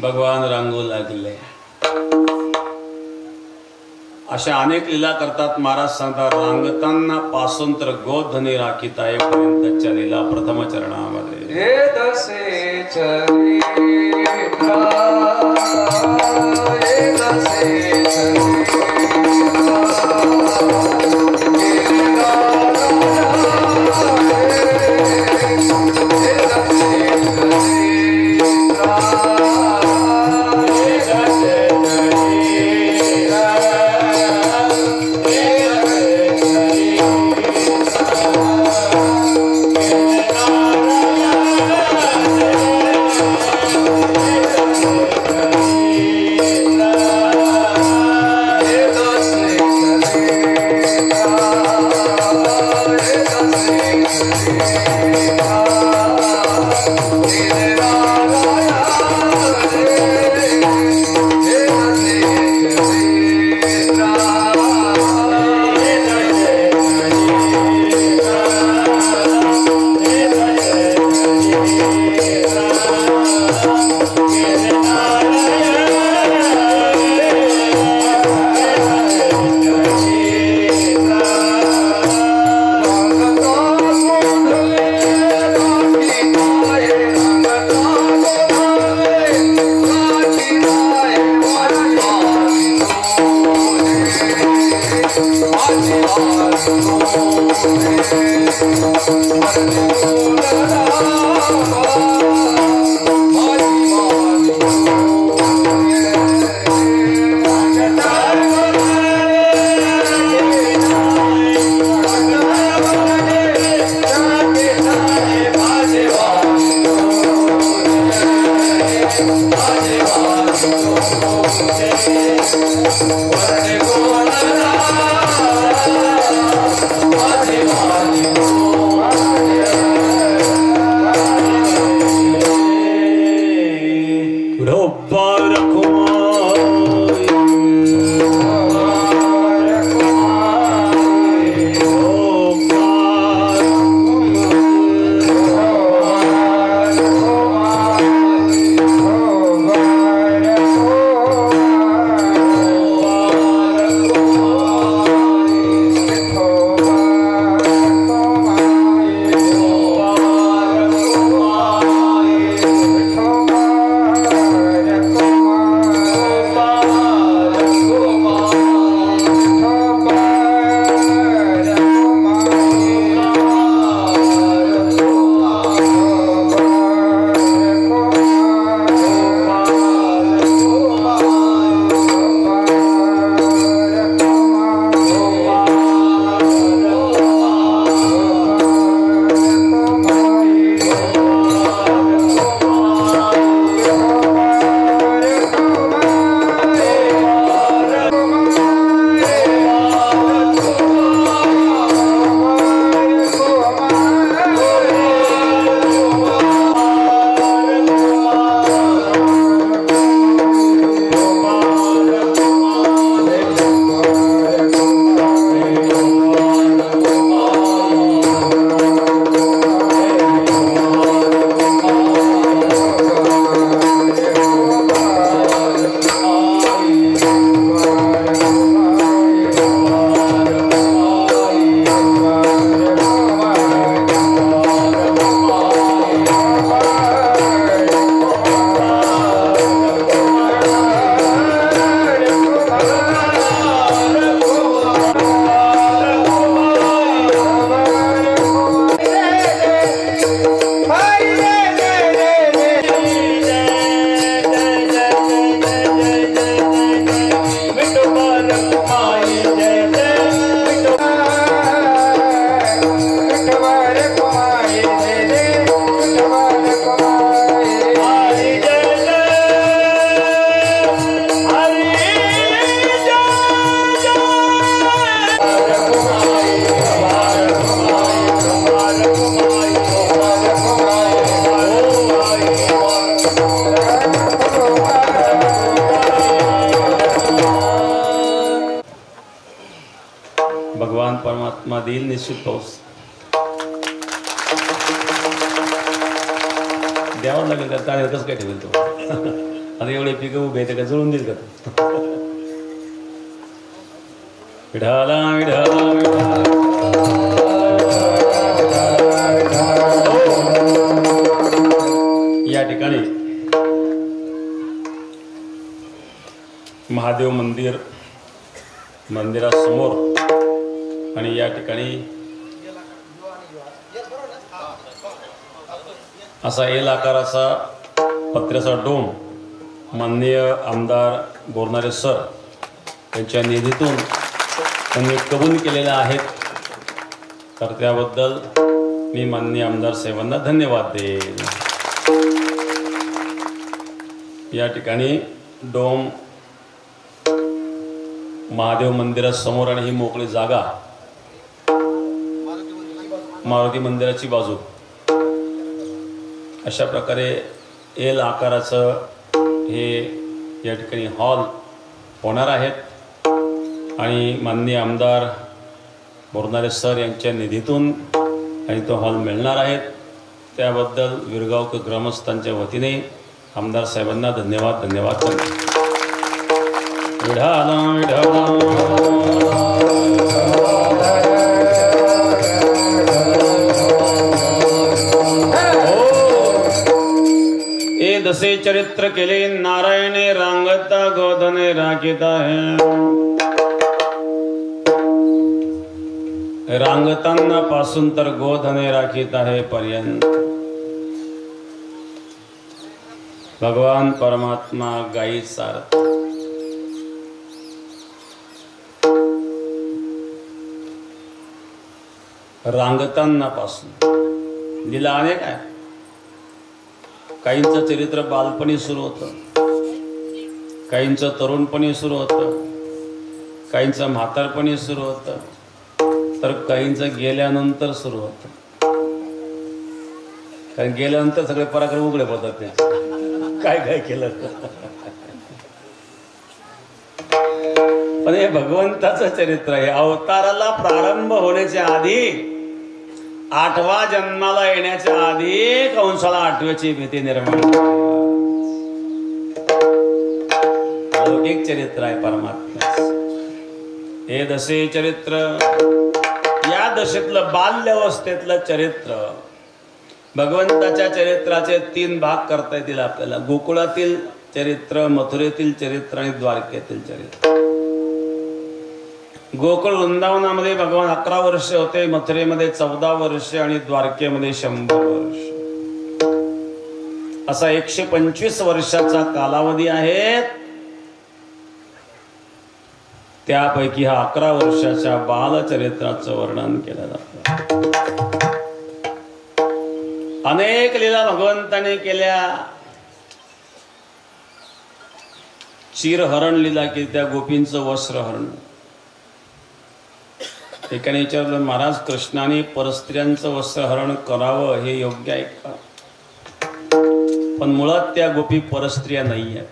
भगवान रांगू लागले. अशा अनेक लीला करतात. महाराज सांगतात रांगताना पासून तर गोधनी राखीत आहे पर्यंतच्या लीला प्रथम चरणामध्ये. देईल निश्चित पाऊस. द्यावं लागेल का ताळ कसं काय ठेवेल तो. आता एवढे पिकं उभे ते का जुळून देईल का तो. विढाला विढाला विढाला या ठिकाणी महादेव मंदिरासमोर आणि या ठिकाणी असा एल आकाराचा पत्र्याचा डोम माननीय आमदार बोरनारे सर यांच्या निधीतून त्यांनी कबूल केलेल्या आहेत. तर त्याबद्दल मी माननीय आमदार साहेबांना धन्यवाद देईन. या ठिकाणी डोम महादेव मंदिरासमोर आणि ही मोकळी जागा मारुती मंदिराची बाजू अशा प्रकारे एल आकाराचं हे या ठिकाणी हॉल होणार आहेत आणि माननीय आमदार बोरनारे सर यांच्या निधीतून आणि तो हॉल मिळणार आहेत. त्याबद्दल विरगाव ग्रामस्थांच्या वतीने आमदार साहेबांना धन्यवाद विढाला विढाला दसे चरित्र केले नारायणे रांगता गोधने राखिता है रांगताना पासून तर गोधने राखित आहे पर्यंत. भगवान परमात्मा गाई चारत रांगताना पासून लीला अनेक आहे. काहींचं चरित्र बालपणी सुरू होतं, काहींचं तरुणपणी सुरू होतं, काहींचं म्हातारपणी सुरू होतं, तर काहींचं गेल्यानंतर सुरू होतं. कारण गेल्यानंतर सगळे पराक्रम उघडे पडतात. ते काय काय केलं. पण हे भगवंताचं चरित्र आहे. अवताराला प्रारंभ होण्याच्या आधी 8वा जन्माला येण्याच्या आधी कंसाला 8व्याची भीती निर्माण. अलौकिक चरित्र आहे परमात्म्याचं हे दशे चरित्र. या दशेतलं बाल्यावस्थेतलं चरित्र भगवंताच्या चरित्राचे 3 भाग करता येतील आपल्याला. गोकुळातील चरित्र, मथुरेतील चरित्र आणि द्वारकेतील चरित्र. गोकुळ वृंदावनामध्ये भगवान 11 वर्ष होते, मथुरेमध्ये 14 वर्ष आणि द्वारकेमध्ये 100 वर्ष. असा 125 वर्षाचा कालावधी आहे. त्यापैकी हा 11 वर्षाच्या बालचरित्राचं वर्णन केलं जातं. अनेक लीला भगवंताने केल्या. चिरहरण लीला केली, त्या गोपींचं वस्त्रहरण. एकाने विचारलं, महाराज कृष्णाने परस्त्रियांचं वस्त्रहरण करावं हे योग्य आहे का? पण मुळात त्या गोपी परस्त्रिया नाही आहेत,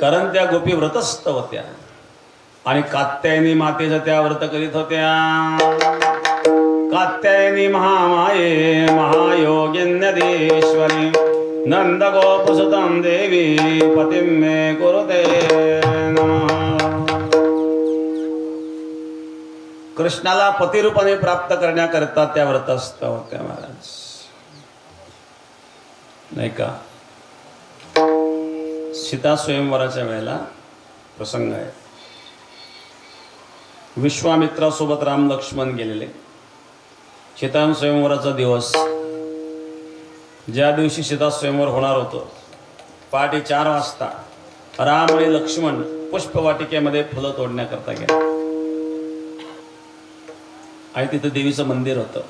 कारण त्या गोपी व्रतस्थ होत्या आणि कात्यायनी मातेचं त्या व्रत करीत होत्या. कात्यायनी महामाये महायोगिन्यदेश्वरी नंदगोपसुतं देवी पतिं मे कुरुते नमः. कृष्णाला पतिरूपाने प्राप्त करण्याकरता त्या व्रतस्थ होत्या महाराज, नाही का? सीता स्वयंवराच्या वेळेला प्रसंग आहे. विश्वामित्रासोबत राम लक्ष्मण गेलेले. सीता स्वयंवराचा दिवस, ज्या दिवशी सीता स्वयंवर होणार होतं, पहाटे 4 वाजता राम आणि लक्ष्मण पुष्पवाटिकेमध्ये फुलं तोडण्याकरता गेले आणि तिथं देवीचं मंदिर होतं.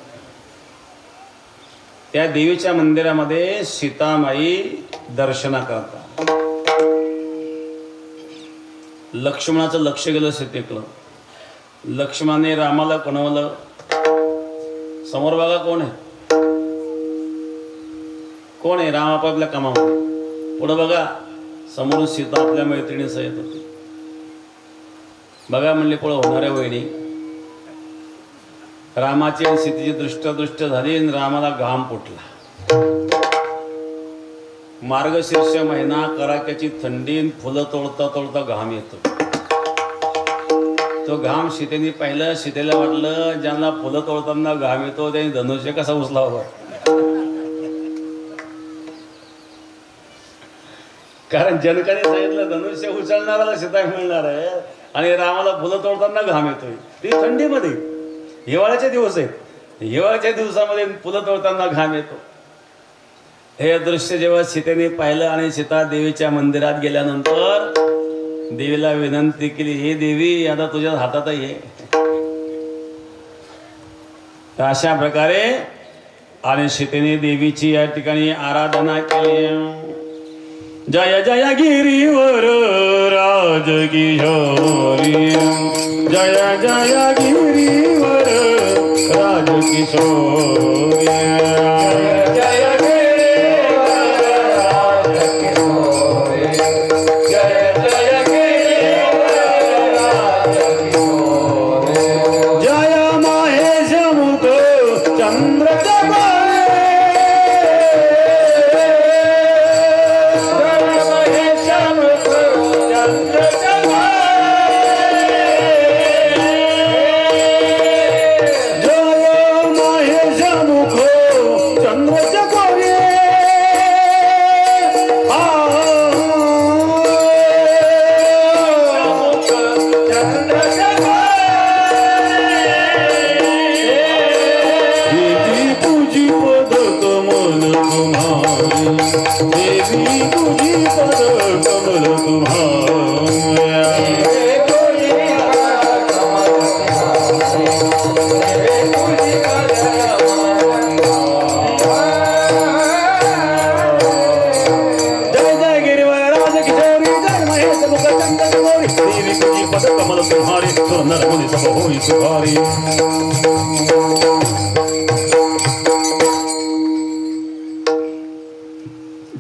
त्या देवीच्या मंदिरामध्ये सीतामाई दर्शना करता. लक्ष्मणाचं लक्ष गेलं सीतेकडं. लक्ष्मणाने रामाला कणवलं, समोर बघा कोण आहे, कोण आहे? राम आपापल्या कामामध्ये. पुढं बघा, समोरून सीता आपल्या मैत्रिणीसह येत होती. बघा म्हणले, पुढं होणाऱ्या वहिनी रामाची आणि सीतेची दृष्ट झाली आणि रामाला घाम फुटला. मार्गशीर्ष महिना, कडाक्याची थंडी, फुलं तोडता तोडता घाम येतो. तो घाम सीतेने पाहिलं. सीतेला वाटलं ज्यांना फुलं तोडताना घाम येतो त्यांनी धनुष्य कसा उचलावा. कारण जनकाने सांगितलं धनुष्य उचलणाराला सीता मिळणार आहे आणि रामाला फुलं तोडताना घाम येतोय. ती थंडीमध्ये, हिवाळ्याचे दिवस आहेत. हिवाळ्याच्या दिवसामध्ये फुलं तोडताना घाम येतो. हे दृश्य जेव्हा सीतेने पाहिलं आणि सीता देवीच्या मंदिरात गेल्यानंतर देवीला विनंती केली, हे देवी आता तुझ्या हातात आहे. अशा प्रकारे आणि सीतेने देवीची या ठिकाणी आराधना केली. जय जय गिरीवर राजकिशोरी, जय जय गिरीवर राजकिशोरी, जय जय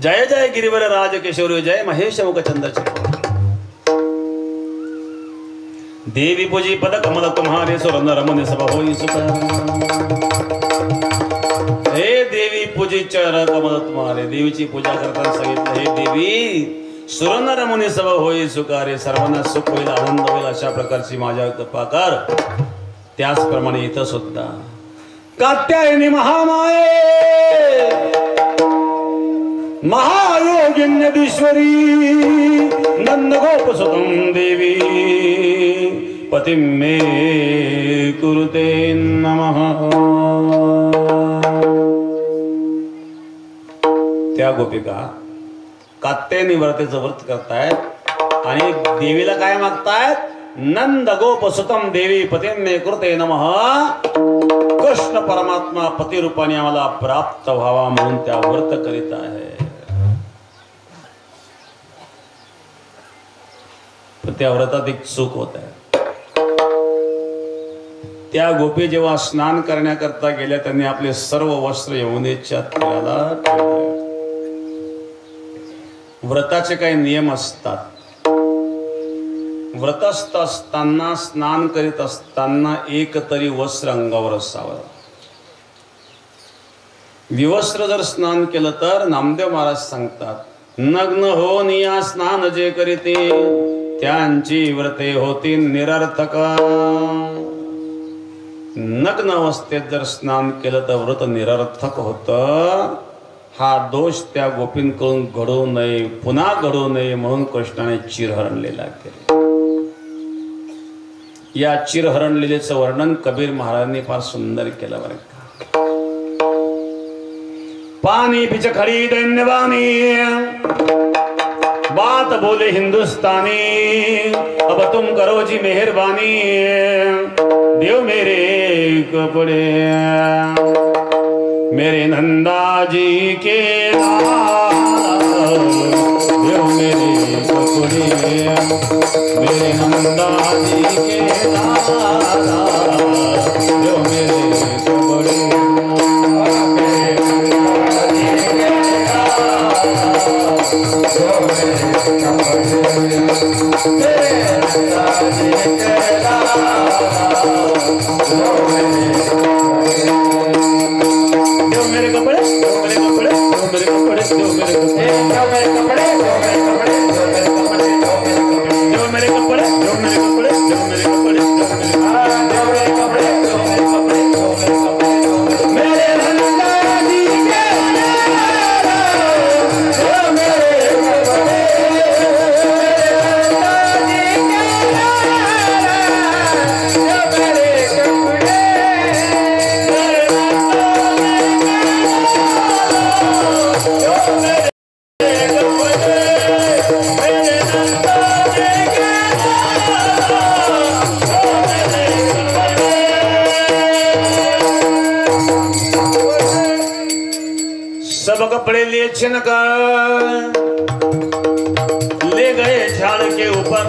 जय जय गिरिवर राजकिशोरी, जय महेश मुख चंद्र देवी पूजी पद कमल तुम्हारे सुर नर मुनि सब होई सुख. हे देवी पूजी चरण कमल तुम्हारे, देवीची पूजा करताना सांगितलं, हे देवी सुर नर मुनी सब होई सुखारे, सर्वांना सुख होईल, आनंद होईल, अशा प्रकारची माझ्या कृपा कर. त्याचप्रमाणे इथं सुद्धा कात्यायनी महामाये महायोगिन्यधीश्वरी नंदगोपसुतं देवी पतिं मे कुरुते नमः. त्या गोपिका कात्यायनी व्रतेचं व्रत करतायत आणि देवीला काय मागतायत? नंदगोपसुतं देवी पतिं मे कुरुते नमः. कृष्ण परमात्मा पती रूपाने आम्हाला प्राप्त व्हावा म्हणून त्या व्रत करीत आहे. त्या व्रतात एक चूक होत आहे. त्या गोपी जेव्हा स्नान करण्याकरता गेल्या त्यांनी आपले सर्व वस्त्र यमुनेच्या तीराला ठेवले. व्रताचे काही नियम असतात. व्रतस्थ असताना स्नान करीत असताना एक तरी वस्त्र अंगावर असावं. विवस्त्र जर स्नान केलं तर नामदेव महाराज सांगतात, नग्न हो निया स्नान जे करीते त्यांची व्रते होती निरर्थक. नग्न अवस्थेत जर स्नान केलं तर व्रत निरर्थक होतं. हा दोष त्या गोपींकडून घडू नये, पुन्हा घडू नये म्हणून कृष्णाने चिरहरण लीला केली. या चिरहरण लीलेचं वर्णन कबीर महाराजांनी फार सुंदर केलं बरं का. पानी पिच खड़ी दैन्यवानी बात बोले हिंदुस्तानी, अब तुम करो जी मेहरबानी देव मेरे कपड़े. मेरे नंदा जी के देव मेरे कपड़े, मेरे नंदा जी के देव मेरे कपड़े. Thank you. कपड़े लिए छिनकर ले गए झाड़ के ऊपर,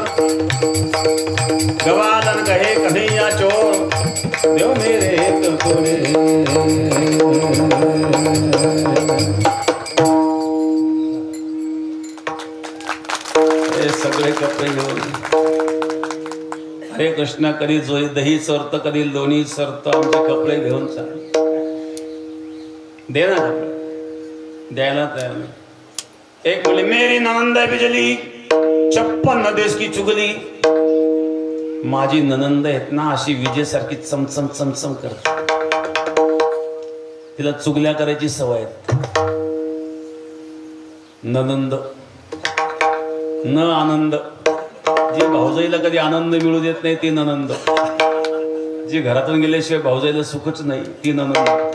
गवालन कहे कन्हैया चोर देव मेरे टुकड़े। सगळे कपडे घेऊन हरे कृष्णा, कधी दही सरत कधी लोणी सरत, आमचे कपडे घेऊन चाल दे ना, कपडे द्यायला तयार नाही। एक बोले मेरी ननंद बिजली 56 देश की चुगली, माझी ननंद आहेत ना अशी विजेसारखी चमचम चमचम करते, तिला चुगल्या करायची सवय आहे। ननंद न आनंद, जी भाऊजाईला कधी आनंद मिळू देत नाही ती ननंद, जी घरातून गेल्याशिवाय भाऊजाईला सुखच नाही ती ननंद।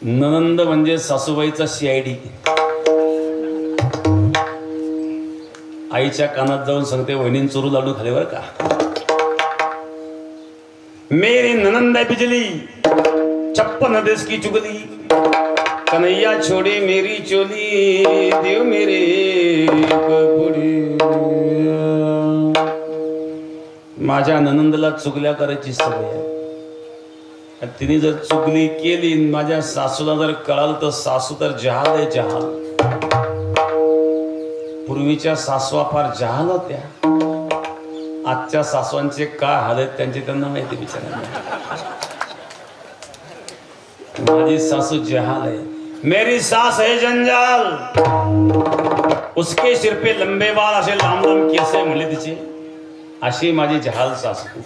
ननंद म्हणजे सासूबाईचा CID, आईच्या कानात जाऊन सांगते वहिनीन चोरू लाडू खाले बर का। मेरी ननंद बिजली 56 देश की चुगली, कन्हैया छोड़ी मेरी चोली देव मेरे कपड़े। माझ्या ननंदला चुगल्या करायची सवय आहे, तिने जर चुगली केली माझ्या सासूला जर कळालं तर सासू तर जहाल आहे जहाल। पूर्वीच्या सासवा फार जहाल होत्या, आजच्या सासवांचे काय हाल आहेत त्यांचे त्यांना माहिती बिचारांना। माझी सासू जहाल है, मेरी सास है जंजाल, उसके सिर पे लंबे बाल असे लांब लांब केस म्हणले तिचे, अशी माझी जहाल सासू।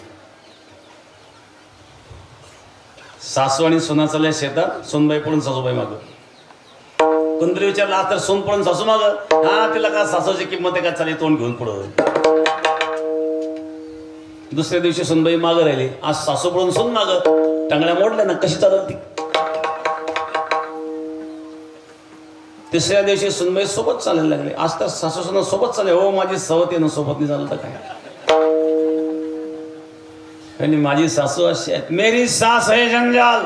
सासू आणि सोना चालल्या शेतात, सोनबाई पडून सासूबाई माग, कोणतरी विचारला तर सोन पडून सासू माग, हा तिला का सासूची किंमत आहे का, चालेल तोंड घेऊन पुढं। दुसऱ्या दिवशी सोनबाई माग राहिली, आज सासू पडून सोन माग, टांगड्या मोडल्या ना, कशी चालत ती। तिसऱ्या दिवशी सोनबाई सोबत चालायला लागले, आज तर सासू सोना सोबत चालले, हो माझी सवत आहे ना, सोबत नाही झालं तर काय। आणि माझी सासू अशी आहे, मेरी सास है जंजाल,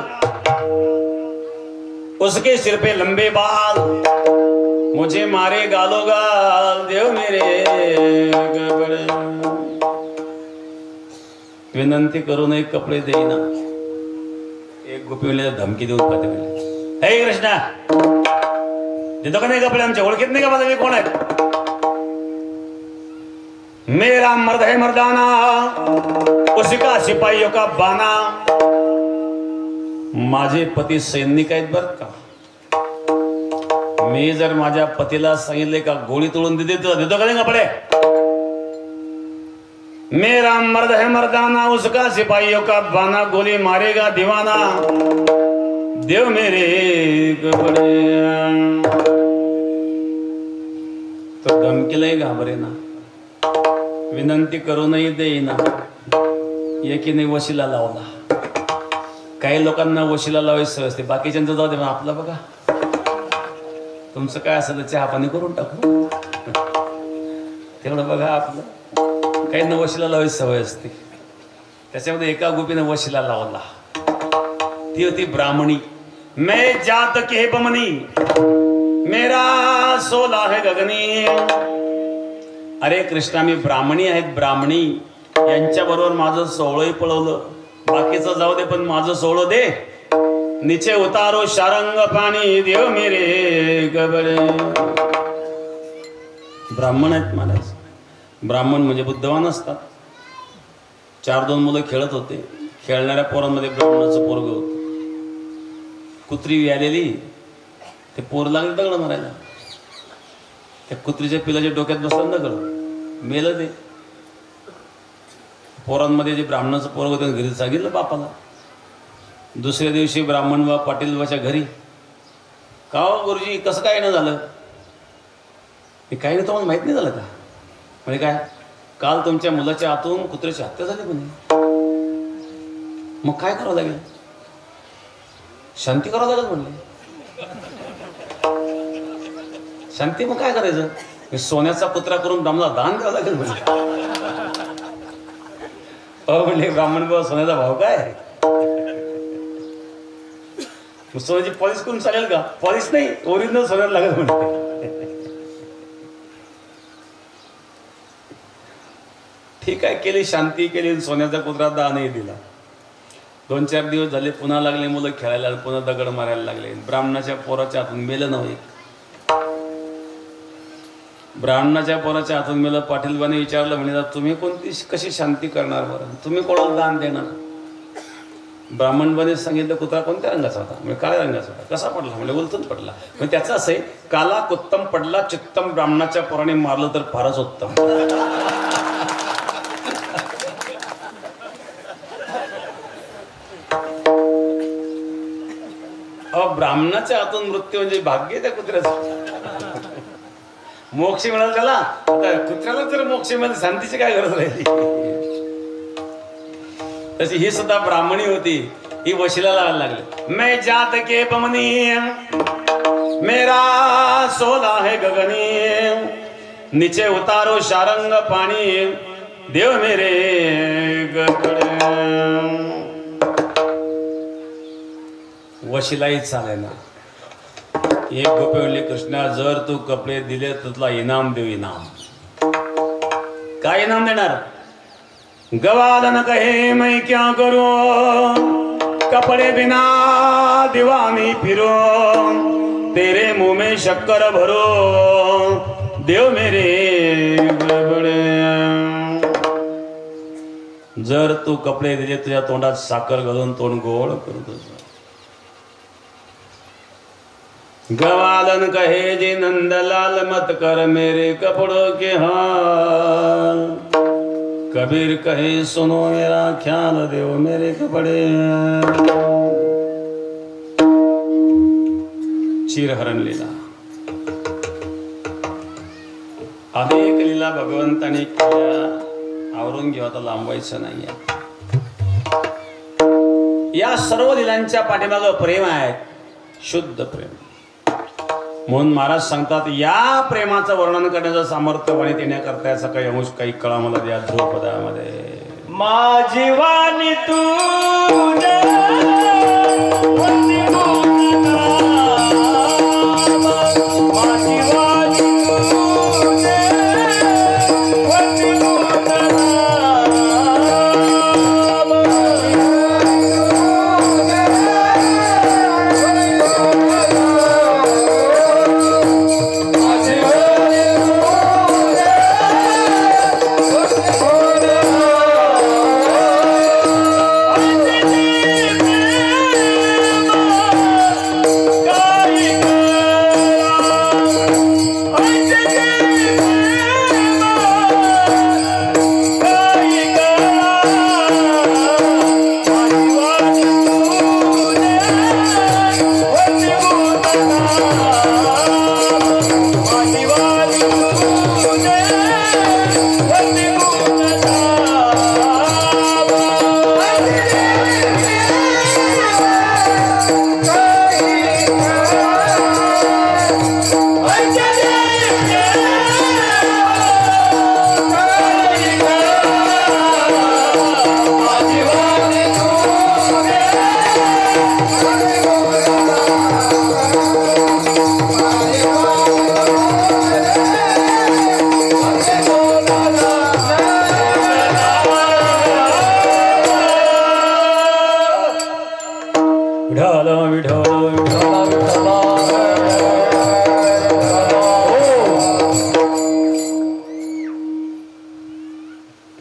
उसके सिर पे लंबे बाल, मुझे मारे गालो गाल देव मेरे कपड़े। विनंती करून एक कपडे देईना, एक गोपीला धमकी देऊन पाहते म्हणले, हे कृष्णा देतो का नाही कपडे, आमच्या ओळखीत नाही का माझा कोण आहे। मेरा मर्द है मर्दाना, उसका सिपाहियों का बाना, माझे पती सैनिक आहेत बर का, मी जर माझ्या पतीला सांगितले का गोळी तोडून देतो का नाही कपडे। मेरा मर्द है मर्दाना, उसका सिपाहियों का बाना, गोली मारेगा दीवाना देव मेरे कपडे। तो धमकीलाही घाबरे ना, विनंती करूनही देईना, एकीने वशिला लावला। काही लोकांना वशिला लावायची सवय असते, बाकीच्यांचं जाऊ दे, आपलं बघा तुमचं काय असेल चहा पाणी करून टाकू, तेवढं बघा आपलं। काही न वशिला लावायची सवय असते, त्याच्यामध्ये एका गोपीने वशिला लावला, ती होती ब्राह्मणी। मैं जात के बमनी, मेरा सोला है गगनी। अरे कृष्णा मी ब्राह्मणी आहेत, ब्राह्मणी यांच्या बरोबर माझं सोहळंही पळवलं, बाकीचं जाऊ दे पण माझं सोहळं दे। नीचे उतारो शारंग पाणी देव मेरे कपड़े। ब्राह्मण आहेत म्हणायचं, ब्राह्मण म्हणजे बुद्धवान असतात। 4-2 मुलं खेळत होते, खेळणाऱ्या पोरांमध्ये ब्राह्मणाचं पोरग होतं, कुत्री आलेली, ते पोर लागले दगड मारायला. त्या कुत्रीच्या पिलाच्या डोक्यात बसलं दगड, मेलं ते. पोरांमध्ये जे ब्राह्मणाचं पोर होतं घरी सांगितलं बापाला. दुसऱ्या दिवशी ब्राह्मण पाटीलबाच्या घरी, का हो गुरुजी कसं काय न झालं? हे काही नाही तुम्हाला माहीत नाही झालं का? म्हणजे काय, काल तुमच्या मुलाच्या हातून कुत्र्याची हत्या झाली म्हणे. मग काय करावं लागेल? शांती करावं लागेल म्हणले. शांती मग काय करायचं? सोन्याचा कुत्रा करून ब्राह्मणाला दान द्यावं लागेल म्हणजे. म्हणले ब्राह्मण बाबा सोन्याचा भाव काय? सोन्याची पॉलिश करून चालेल का? पॉलिश नाही, ओरिजिनल सोन्याला लागेल म्हणते. ठीक आहे, केली शांती केली, सोन्याचा कुत्रा दानही दिला. 2-4 दिवस झाले, पुन्हा लागले मुलं खेळायला, पुन्हा दगड मारायला लागले. ब्राह्मणाच्या पोराच्या हातून मेलं नव्हे. ब्राह्मणाच्या पोराच्या हातून मेलं. पाटीलबाने विचारलं, म्हणे तुम्ही कोणती कशी शांती करणार बरं? तुम्ही कोणाला दान देणार? ब्राह्मणबाने सांगितलं, कुत्रा कोणत्या रंगाचा होता? म्हणजे काळ्या रंगाचा होता. कसा पडला? म्हणजे उलटून पडला. म्हणजे त्याचं असं आहे, काला कुत्तम पडला चित्तम, ब्राह्मणाच्या पोराने मारलं तर फारच उत्तम. ब्राह्मणाच्या हातून मृत्यू म्हणजे भाग्य त्या कुत्र्याचं. मोक्ष मिळाला त्याला, आता कुत्र्याला जर मोक्ष मिळाला, शांतीची काय गरज राहिली? तशी ही सुद्धा ब्राह्मणी होती. ही वशिला लावायला लागली. मैं जात के पमनी, मेरा सोला है गगनी, नीचे उतारो शारंग पाणी, देव मेरे गगडे. वशिलाही चाले ना. एक गोपी म्हणली, कृष्णा जर तू कपडे दिले तर तुला इनाम देऊ. इनाम काय इनाम देणार? गवालन कहे मैं क्या करूं, कपड़े बिना दीवानी फिरो, तेरे मुंह में शक्कर भरो, देव मेरे गडबडे. जर तू कपडे दिले, तुझ्या तोंडात साखर घालून तोंड गोड करतो. गवालन कहे जी नंदलाल, मत कर मेरे कपड़ों के हाल, कबीर कहे सुनो मेरा ख्याल, देव मेरे कपड़े. चिरहरण लीला, अनेक लीला भगवंताने केल्या. आवरून घेऊ, आता लांबवायचं नाही. या सर्व लीलांच्या पाठीमागं प्रेम आहे, शुद्ध प्रेम. म्हणून महाराज सांगतात, या प्रेमाचं वर्णन करण्याचं सामर्थ्य वणीत येण्याकरता याचा काही अंश काही कळा मला द्या ध्रुपदामध्ये. माझी वाणी तू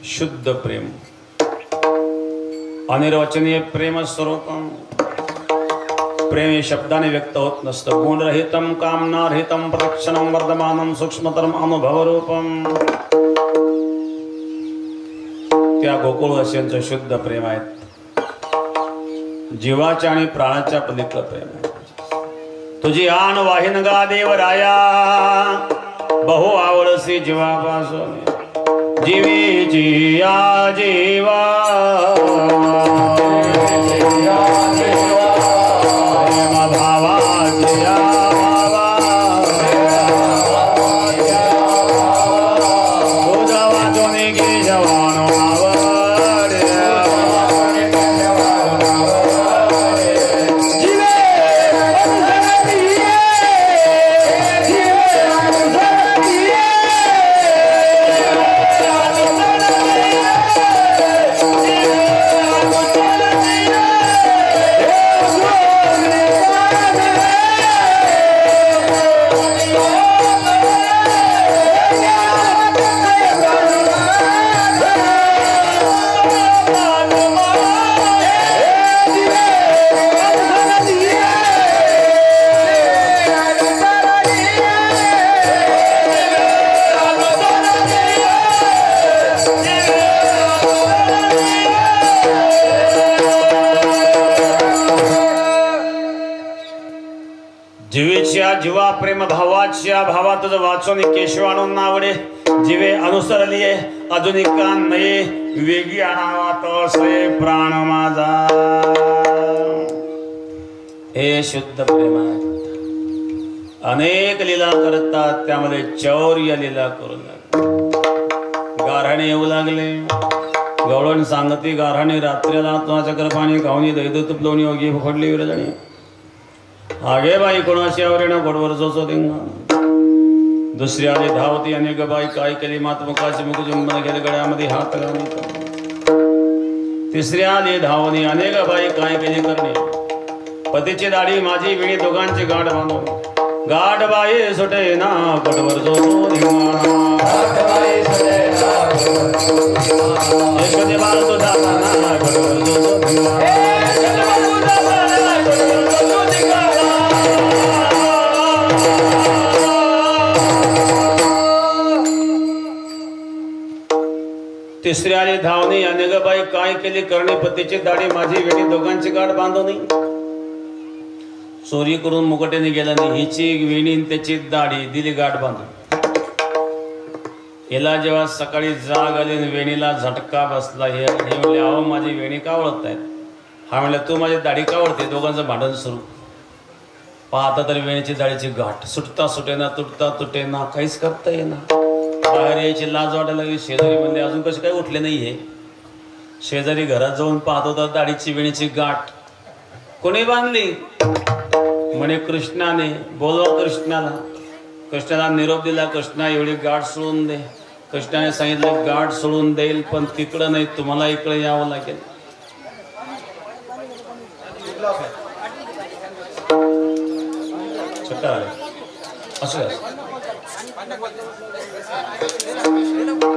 शुद्ध प्रेम, अनिर्वचनीय प्रेम स्वरूप. प्रेम हे शब्दाने व्यक्त होत नसतं. गुणरहितम कामनारहितम प्रदक्षिणम वर्धमानम सूक्ष्मतरम अनुभवरूपम. त्या गोकुळवासियांचं शुद्ध प्रेम आहे. जीवाच्या आणि प्राणाच्या पलीकडे प्रेम आहे. तुझी आण वाहिन गा देवराया, बहु आवडसी जीवापासून. जीवीची या जीवा भावाची या तुझा वाचून गे जवानो जीवा प्रेम भावाच्या भावा तुझ वाचून केशवाणून नावडे. जीवे अनुसरलिये अजून कान नये, वेगी आणावा तसे प्राण माझा. हे शुद्ध प्रेम आहे. अनेक लीला करतात, त्यामध्ये चौर्य लीला करू लागले. गारहाणे येऊ लागले. गवळण सांगती गारहाणे रात्रीला तुझ्या कृपाने गावनी दैद तुपलोणी योगी फडली विरजणी. आगे बाई कोणाशी आवरेणं गोडवर जोचो दिंगा. दुसरी आली धावती अनेक बाई काय केली मातमुखाची मुख जुंबन गेले गळ्यामध्ये हात घालून. तिसरी आली धावणी अनेक बाई काय केली करणे. पतीची दाढी माझी विणी दोघांची गाठ बांधून. गाठ बाई सुटे ना गोडवर जोचो दिंगा. यशोदे बाळ तुझा ना गोडवर जोचो दिंगा. तिसरी आली धावणी अनेक बाई काय केली करणे. पतीची दाढी माझी वेणी दोघांची गाठ बांधवणी. चोरी करून मुकट्याने गेला नाही. हिची वेणी त्याची दाढी दिली गाठ बांधून. हिला जेव्हा सकाळी जाग आली वेणीला झटका बसला. हे म्हणले अहो माझी वेणी का ओळखतायत. हा म्हणलं तू माझी दाढी का ओळखते. दोघांचं भांडण सुरू. पाहता तरी वेणीची दाढीची गाठ सुटता सुटेना तुटता तुटेना काहीच करता येईना. बाहेर यायची लाज वाटायला लागली. शेजारी म्हणले अजून कशी काही उठले नाही हे. शेजारी घरात जाऊन पाहत होता दाढीची वेणीची गाठ कोणी बांधली. म्हणे कृष्णाने. बोलवा कृष्णाला. कृष्णाला निरोप दिला. कृष्णा एवढी गाठ सोडून दे. कृष्णाने सांगितलं गाठ सोडून देईल पण तिकडं नाही, तुम्हाला इकडे यावं लागेल. असं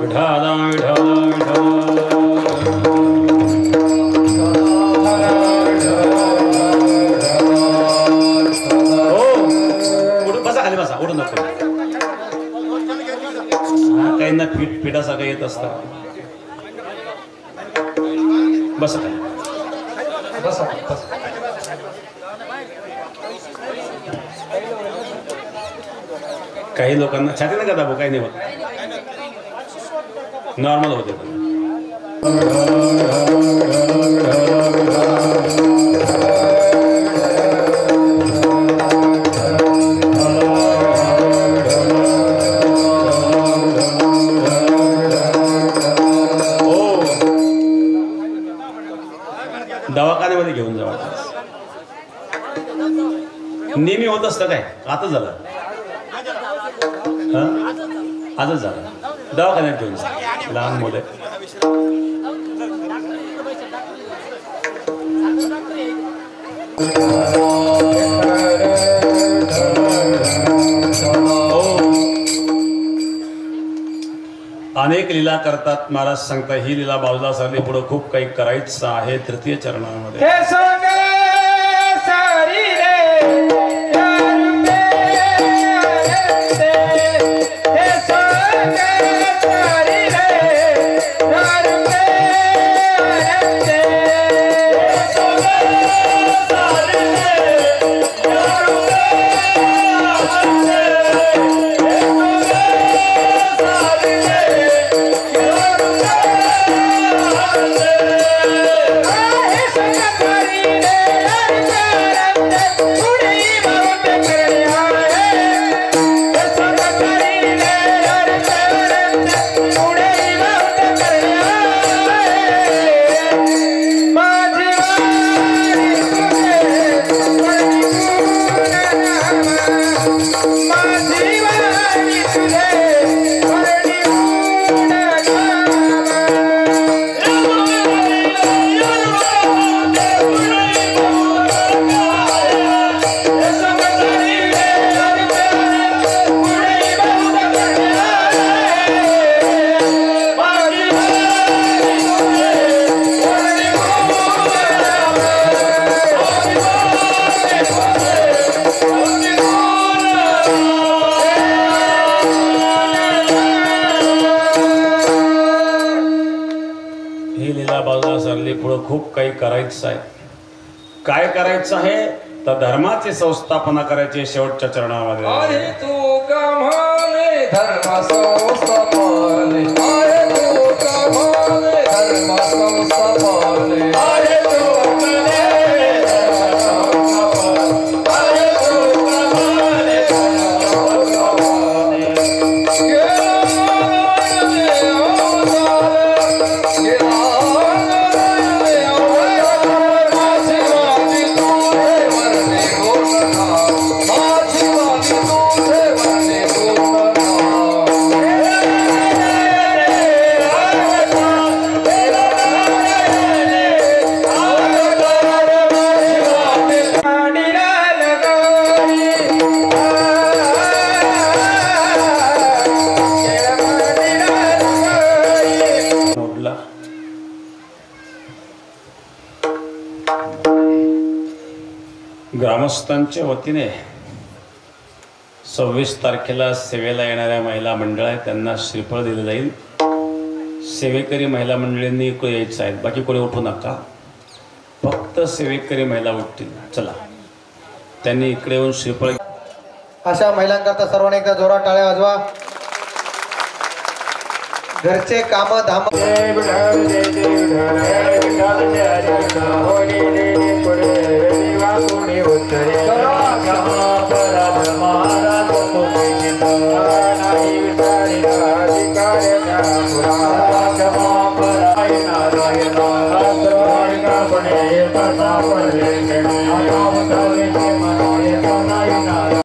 विठाला विठाला बसा खाली बसा. उडू नको. काही ना पिठासारखं येत असतं. बसा बसा. काही लोकांना छाती नाही का दाबो काही नाही होत. नॉर्मल होते. दवाखान्यामध्ये घेऊन जावा. नेहमी होत असतं काय. आता झालं. आजच झालं. दवाखान्यात घेऊन जा. लहान मुलं अनेक लीला करतात. महाराज सांगता ही लीला बाजूला सरली. पुढे खूप काही करायचं आहे. तृतीय चरणामध्ये हे सोने सारी रे पुढं खूप काही करायचं आहे. काय करायचं आहे तर धर्माची संस्थापना करायची शेवटच्या चरणामध्ये. आहे तू कमाले धर्म संस्थापने, आहे तू कमाले धर्म संस्थापने, आहे तू कमाले धर्म संस्थापने, आहे तू कमाले धर्म संस्थापने. ग्रामस्थांच्या वतीने 26 तारखेला सेवेला येणाऱ्या महिला मंडळ आहेत त्यांना श्रीफळ दिलं जाईल. सेवेकरी महिला मंडळींनी इकडे यायचं आहे, बाकी कोणी उठू नका. फक्त सेवेकरी महिला उठतील. चला, त्यांनी इकडे येऊन श्रीफळ. अशा महिलांकरता सर्वांनी एकदा जोरात टाळ्या वाजवा. घरचे काम धाम उत्तरे